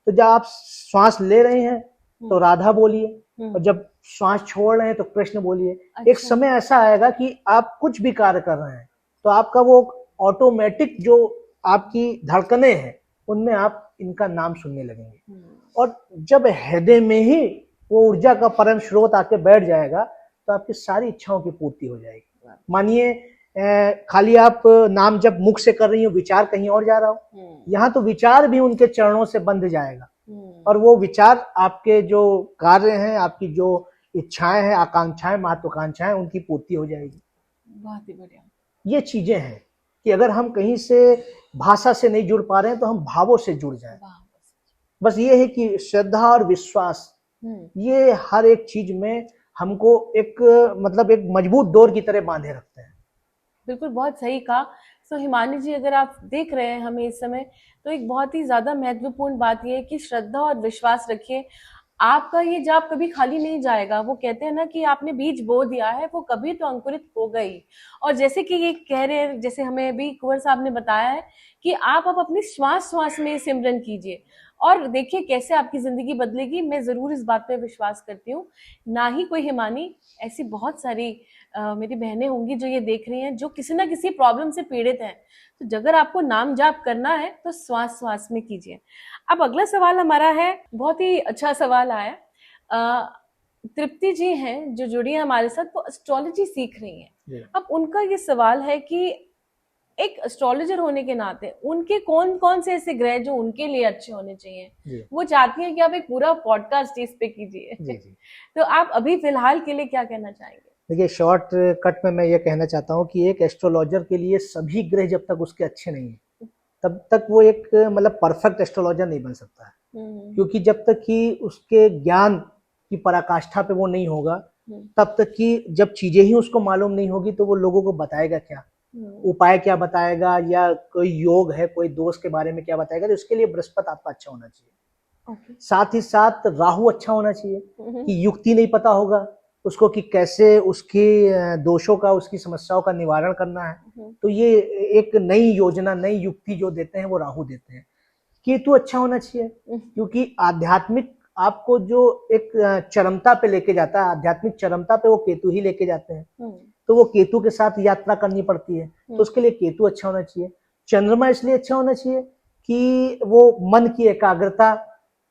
तो जब आप श्वास ले रहे हैं तो राधा बोलिए और जब श्वास छोड़ रहे हैं तो कृष्ण बोलिए। अच्छा। एक समय ऐसा आएगा कि आप कुछ भी कार्य कर रहे हैं तो आपका वो ऑटोमेटिक जो आपकी धड़कनें हैं उनमें आप इनका नाम सुनने लगेंगे। और जब हृदय में ही वो ऊर्जा का परम स्रोत आके बैठ जाएगा तो आपकी सारी इच्छाओं की पूर्ति हो जाएगी। मानिए खाली आप नाम जब मुख से कर रही हो, विचार कहीं और जा रहा हो, यहाँ तो विचार भी उनके चरणों से बंध जाएगा और वो विचार आपके जो कार्य हैं, आपकी जो इच्छाएं हैं, आकांक्षाएं, महत्वाकांक्षाएं, उनकी पूर्ति हो जाएगी। बहुत ही बढ़िया। ये चीजें हैं कि अगर हम कहीं से भाषा से नहीं जुड़ पा रहे हैं तो हम भावों से जुड़ जाए। बस ये है कि श्रद्धा और विश्वास, ये हर एक चीज में हमको एक मतलब एक मजबूत डोर की तरह बांधे रखते हैं। बिल्कुल, बहुत सही कहा। तो हिमानी जी, अगर आप देख रहे हैं हमें इस समय, तो एक बहुत ही ज्यादा महत्वपूर्ण बात यह है कि श्रद्धा और विश्वास रखिए। आपका ये जाप कभी खाली नहीं जाएगा। वो कहते हैं ना कि आपने बीज बो दिया है, वो कभी तो अंकुरित होगा ही। और जैसे कि ये कह रहे हैं, जैसे हमें अभी कुंवर साहब ने बताया है कि आप अब अपनी श्वास श्वास में सिमरन कीजिए और देखिए कैसे आपकी जिंदगी बदलेगी। मैं जरूर इस बात पे विश्वास करती हूँ। ना ही कोई हिमानी, ऐसी बहुत सारी मेरी बहनें होंगी जो ये देख रही हैं, जो किसी ना किसी प्रॉब्लम से पीड़ित हैं। तो अगर आपको नाम जाप करना है तो श्वास श्वास में कीजिए। अब अगला सवाल हमारा है, बहुत ही अच्छा सवाल आया। तृप्ति जी हैं जो जुड़ी है हमारे साथ, वो एस्ट्रोलॉजी सीख रही हैं। अब उनका ये सवाल है कि एक एस्ट्रोलॉजर होने के नाते उनके कौन कौन से ऐसे ग्रह जो उनके लिए अच्छे होने चाहिए, वो चाहती हैं कि आप एक पूरा पॉडकास्ट इस पे कीजिए। तो आप अभी फिलहाल के लिए क्या कहना चाहेंगे? देखिए, शॉर्ट कट में मैं ये कहना चाहता हूँ कि एक एस्ट्रोलॉजर के लिए सभी ग्रह जब तक उसके अच्छे नहीं है तब तक वो एक मतलब परफेक्ट एस्ट्रोलॉजर नहीं बन सकता है। क्योंकि जब तक कि उसके ज्ञान की पराकाष्ठा पे वो नहीं होगा, तब तक कि जब चीजें ही उसको मालूम नहीं होगी तो वो लोगों को बताएगा क्या, उपाय क्या बताएगा, या कोई योग है, कोई दोष के बारे में क्या बताएगा। तो उसके लिए बृहस्पति आपका अच्छा होना चाहिए। साथ ही साथ राहु अच्छा होना चाहिए कि युक्ति नहीं पता होगा उसको कि कैसे उसके दोषों का, उसकी समस्याओं का निवारण करना है। तो ये एक नई योजना, नई युक्ति जो देते हैं वो राहु देते हैं। केतु अच्छा होना चाहिए क्योंकि आध्यात्मिक आपको जो एक चरमता पे लेके जाता है, आध्यात्मिक चरमता पे वो केतु ही लेके जाते हैं। तो वो केतु के साथ यात्रा करनी पड़ती है, तो उसके लिए केतु अच्छा होना चाहिए। चंद्रमा इसलिए अच्छा होना चाहिए कि वो मन की एकाग्रता,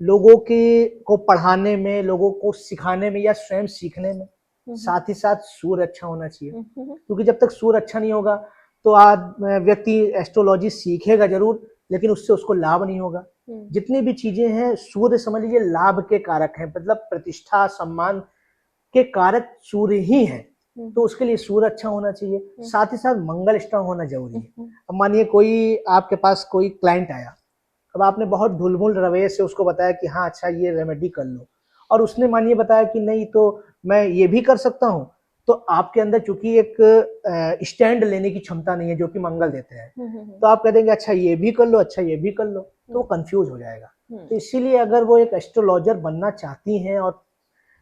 लोगों के को पढ़ाने में, लोगों को सिखाने में या स्वयं सीखने में। साथ ही साथ सूर्य अच्छा होना चाहिए क्योंकि जब तक सूर्य अच्छा नहीं होगा तो आज व्यक्ति एस्ट्रोलॉजी सीखेगा जरूर, लेकिन उससे उसको लाभ नहीं होगा। जितनी भी चीजें हैं सूर्य समझ लीजिए लाभ के कारक हैं, मतलब प्रतिष्ठा सम्मान के कारक सूर्य ही है। तो उसके लिए सूर्य अच्छा होना चाहिए। साथ ही साथ मंगल स्ट्रांग होना जरूरी है। अब मानिए कोई आपके पास कोई क्लाइंट आया, अब आपने बहुत ढुलमुल रवैये से उसको बताया कि हाँ अच्छा ये रेमेडी कर लो, और उसने मानिए बताया कि नहीं तो मैं ये भी कर सकता हूँ, तो आपके अंदर चूंकि एक स्टैंड लेने की क्षमता नहीं है जो कि मंगल देते हैं, तो आप कह देंगे अच्छा ये भी कर लो, अच्छा ये भी कर लो, तो वो कंफ्यूज हो जाएगा। तो इसीलिए अगर वो एक एस्ट्रोलॉजर बनना चाहती हैं और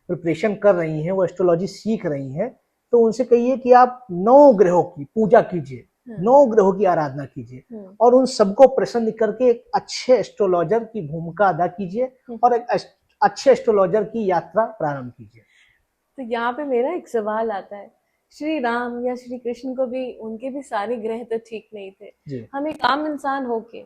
प्रिपरेशन कर रही हैं, वो एस्ट्रोलॉजी सीख रही हैं, तो उनसे कहिए कि आप 9 ग्रहों की पूजा कीजिए, 9 ग्रहों की आराधना कीजिए और उन सबको प्रसन्न करके एक अच्छे एस्ट्रोलॉजर की भूमिका अदा कीजिए और एक अच्छे एस्ट्रोलॉजर की यात्रा प्रारंभ कीजिए। तो यहाँ पे मेरा एक सवाल आता है, श्री राम या श्री कृष्ण को भी, उनके भी सारे ग्रह तो ठीक नहीं थे। हम एक आम इंसान होके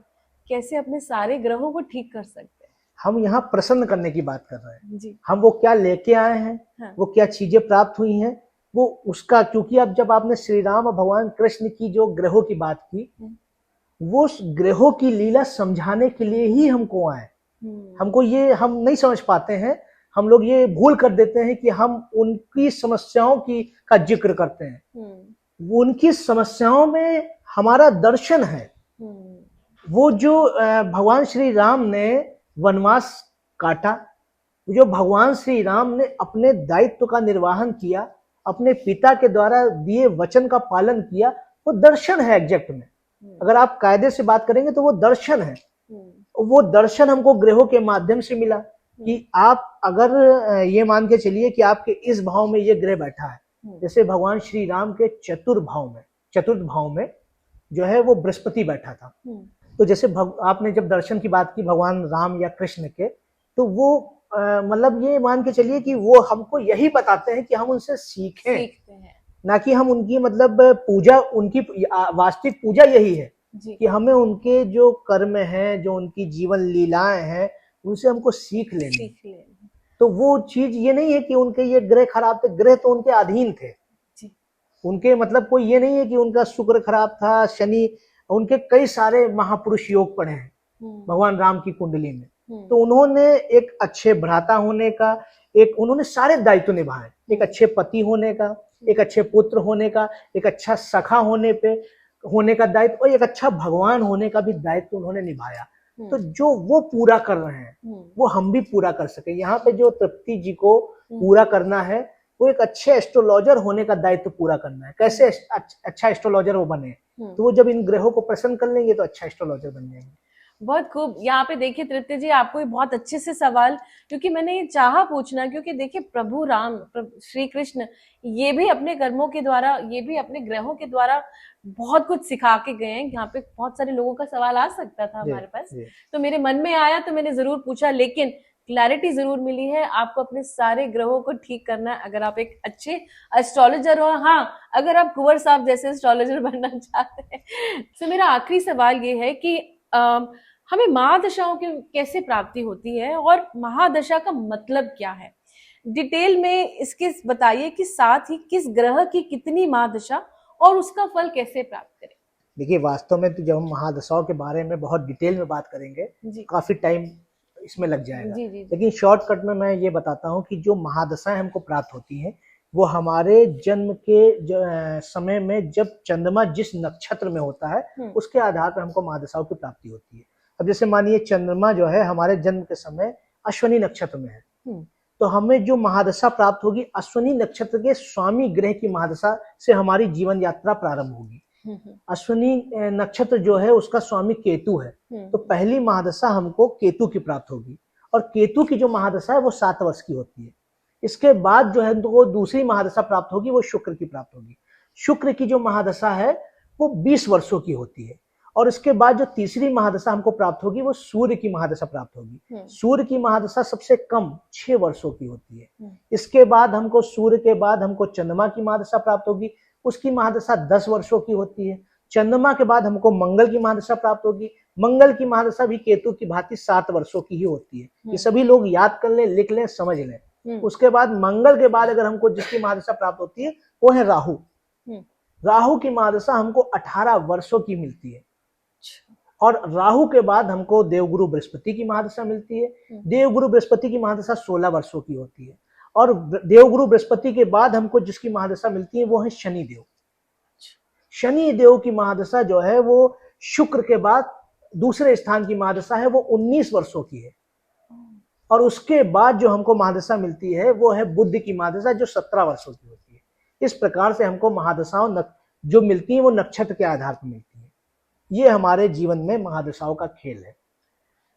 कैसे अपने सारे ग्रहों को ठीक कर सकते हैं? हम यहाँ प्रसन्न करने की बात कर रहे हैं जी। हम वो क्या लेके आए हैं, हाँ। वो क्या चीजें प्राप्त हुई हैं, वो उसका, क्योंकि अब जब आपने श्री राम और भगवान कृष्ण की जो ग्रहों की बात की, वो ग्रहों की लीला समझाने के लिए ही हमको आए। हमको ये हम नहीं समझ पाते हैं, हम लोग ये भूल कर देते हैं कि हम उनकी समस्याओं की का जिक्र करते हैं। उनकी समस्याओं में हमारा दर्शन है। वो जो भगवान श्री राम ने वनवास काटा, जो भगवान श्री राम ने अपने दायित्व का निर्वहन किया, अपने पिता के द्वारा दिए वचन का पालन किया, वो दर्शन है एग्जैक्ट में। अगर आप कायदे से बात करेंगे तो वो दर्शन है। वो दर्शन हमको ग्रहों के माध्यम से मिला कि आप अगर ये मान के चलिए कि आपके इस भाव में ये ग्रह बैठा है, जैसे भगवान श्री राम के चतुर्थ भाव में जो है वो बृहस्पति बैठा था। तो जैसे आपने जब दर्शन की बात की भगवान राम या कृष्ण के, तो वो मतलब ये मान के चलिए कि वो हमको यही बताते हैं कि हम उनसे सीखते हैं, ना कि हम उनकी मतलब पूजा, उनकी वास्तविक पूजा यही है कि हमें उनके जो कर्म हैं, जो उनकी जीवन लीलाएं हैं, उनसे हमको सीख लेनी। तो वो चीज ये नहीं है कि उनके ये ग्रह खराब थे, ग्रह तो उनके अधीन थे जी। उनके मतलब कोई ये नहीं है कि उनका शुक्र खराब था, शनि, उनके कई सारे महापुरुष योग पढ़े हैं भगवान राम की कुंडली में। तो उन्होंने एक अच्छे भ्राता होने का, एक उन्होंने सारे दायित्व निभाए, एक अच्छे पति होने का, एक अच्छे पुत्र होने का, एक अच्छा सखा होने का दायित्व, और एक अच्छा भगवान होने का भी दायित्व उन्होंने निभाया। तो जो वो पूरा कर रहे हैं वो हम भी पूरा कर सके। यहाँ पे जो तृप्ति जी को पूरा करना है, वो एक अच्छे एस्ट्रोलॉजर होने का दायित्व पूरा करना है। कैसे अच्छा एस्ट्रोलॉजर वो बने, तो वो जब इन ग्रहों को प्रसन्न कर लेंगे तो अच्छा एस्ट्रोलॉजर बन जाएंगे। बहुत खूब। यहाँ पे देखिए तृप्ति जी, आपको भी बहुत अच्छे से सवाल, क्योंकि मैंने ये चाहा पूछना, क्योंकि देखिए प्रभु राम, श्री कृष्ण, ये भी अपने कर्मों के द्वारा, ये भी अपने ग्रहों के द्वारा बहुत कुछ सिखा के गए हैं। यहाँ पे बहुत सारे लोगों का सवाल आ सकता था हमारे पास, तो मेरे मन में आया तो मैंने जरूर पूछा, लेकिन क्लैरिटी जरूर मिली है। आपको अपने सारे ग्रहों को ठीक करना है अगर आप एक अच्छे एस्ट्रोलॉजर हो। हाँ, अगर आप कुंवर साहब जैसे एस्ट्रोलॉजर बनना चाहते हैं। तो मेरा आखिरी सवाल ये है कि हमें महादशाओं की कैसे प्राप्ति होती है और महादशा का मतलब क्या है? डिटेल में इसके बताइए कि साथ ही किस ग्रह की कितनी महादशा और उसका फल कैसे प्राप्त करें। देखिए, वास्तव में तो जब हम महादशाओं के बारे में बहुत डिटेल में बात करेंगे काफी टाइम इसमें लग जाएगा। लेकिन शॉर्टकट में मैं ये बताता हूँ कि जो महादशाएं हमको प्राप्त होती हैं वो हमारे जन्म के समय में जब चंद्रमा जिस नक्षत्र में होता है उसके आधार पर हमको महादशाओं की प्राप्ति होती है। अब जैसे मानिए चंद्रमा जो है हमारे जन्म के समय अश्विनी नक्षत्र में है, तो हमें जो महादशा प्राप्त होगी अश्विनी नक्षत्र के स्वामी ग्रह की महादशा से हमारी जीवन यात्रा प्रारंभ होगी। अश्विनी नक्षत्र जो है उसका स्वामी केतु है, तो पहली महादशा हमको केतु की प्राप्त होगी, और केतु की जो महादशा है वो 7 वर्ष की होती है। इसके बाद जो है वो दूसरी महादशा प्राप्त होगी, वो शुक्र की प्राप्त होगी। शुक्र की जो महादशा है वो 20 वर्षों की होती है, और इसके बाद जो तीसरी महादशा हमको प्राप्त होगी वो सूर्य की महादशा प्राप्त होगी। सूर्य की महादशा सबसे कम 6 वर्षों की होती है। इसके बाद हमको सूर्य के बाद हमको चंद्रमा की महादशा प्राप्त होगी, उसकी महादशा 10 वर्षों की होती है। चंद्रमा के बाद हमको मंगल की महादशा प्राप्त होगी, मंगल की महादशा भी केतु की भांति 7 वर्षों की ही होती है। ये सभी लोग याद कर लें, लिख लें, समझ लें। उसके बाद मंगल के बाद अगर हमको जिसकी महादशा प्राप्त होती है वो है राहु। राहु की महादशा हमको 18 वर्षों की मिलती है, और राहु के बाद हमको देवगुरु बृहस्पति की महादशा मिलती है। देवगुरु बृहस्पति की महादशा 16 वर्षों की होती है, और देवगुरु बृहस्पति के बाद हमको जिसकी महादशा मिलती है वो है शनि देव। शनि देव की महादशा जो है वो शुक्र के बाद दूसरे स्थान की महादशा है, वो 19 वर्षों की है, और उसके बाद जो हमको महादशा मिलती है वो है बुध की महादशा जो 17 वर्षों की होती है। इस प्रकार से हमको महादशाओं जो मिलती है वो नक्षत्र के आधार पर मिलती है। ये हमारे जीवन में महादशाओं का खेल है।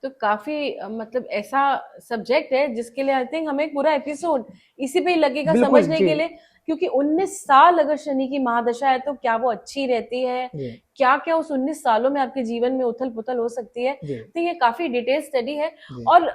तो काफी मतलब ऐसा सब्जेक्ट है जिसके लिए आई थिंक हमें एक पूरा एपिसोड इसी पे ही लगेगा समझने के लिए, क्योंकि 19 साल अगर शनि की महादशा है तो क्या वो अच्छी रहती है, क्या क्या उस 19 सालों में आपके जीवन में उथल पुथल हो सकती है। तो ये काफी डिटेल स्टडी है। और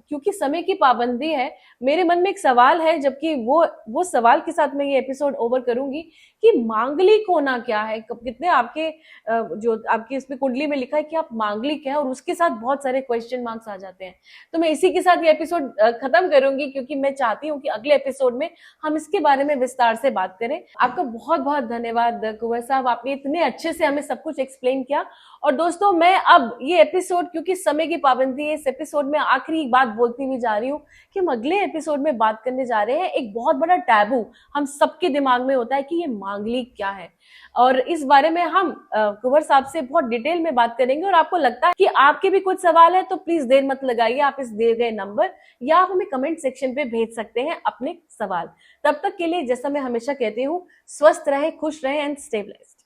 क्योंकि समय की पाबंदी है, मेरे मन में एक सवाल है, जबकि वो सवाल के साथ मैं ये एपिसोड ओवर करूंगी कि मांगलिक होना क्या है। कितने आपके जो आपकी इसमें कुंडली में लिखा है कि आप मांगलिक हैं, और उसके साथ बहुत सारे क्वेश्चन मार्क्स आ जाते हैं। तो मैं इसी के साथ ये एपिसोड खत्म करूंगी, क्योंकि मैं चाहती हूँ कि अगले एपिसोड में हम इसके बारे में विस्तार से बात करें। आपका बहुत बहुत धन्यवाद कुंवर साहब, आपने इतने अच्छे से हमें सब कुछ एक्सप्लेन किया। और दोस्तों, मैं अब ये एपिसोड, क्योंकि समय की पाबंदी है, इस एपिसोड में आखिरी बात बोलती हुई जा रही हूँ कि हम अगले एपिसोड में बात करने जा रहे हैं एक बहुत बड़ा टैबू हम सबके दिमाग में होता है कि ये मांगलिक क्या है, और इस बारे में हम कुंवर साहब से बहुत डिटेल में बात करेंगे। और आपको लगता है कि आपके भी कुछ सवाल है तो प्लीज देर मत लगाइए, आप इस दिए गए नंबर या आप हमें कमेंट सेक्शन पे भेज सकते हैं अपने सवाल। तब तक के लिए, जैसा मैं हमेशा कहती हूँ, स्वस्थ रहे, खुश रहे एंड स्टे ब्लेस्ड।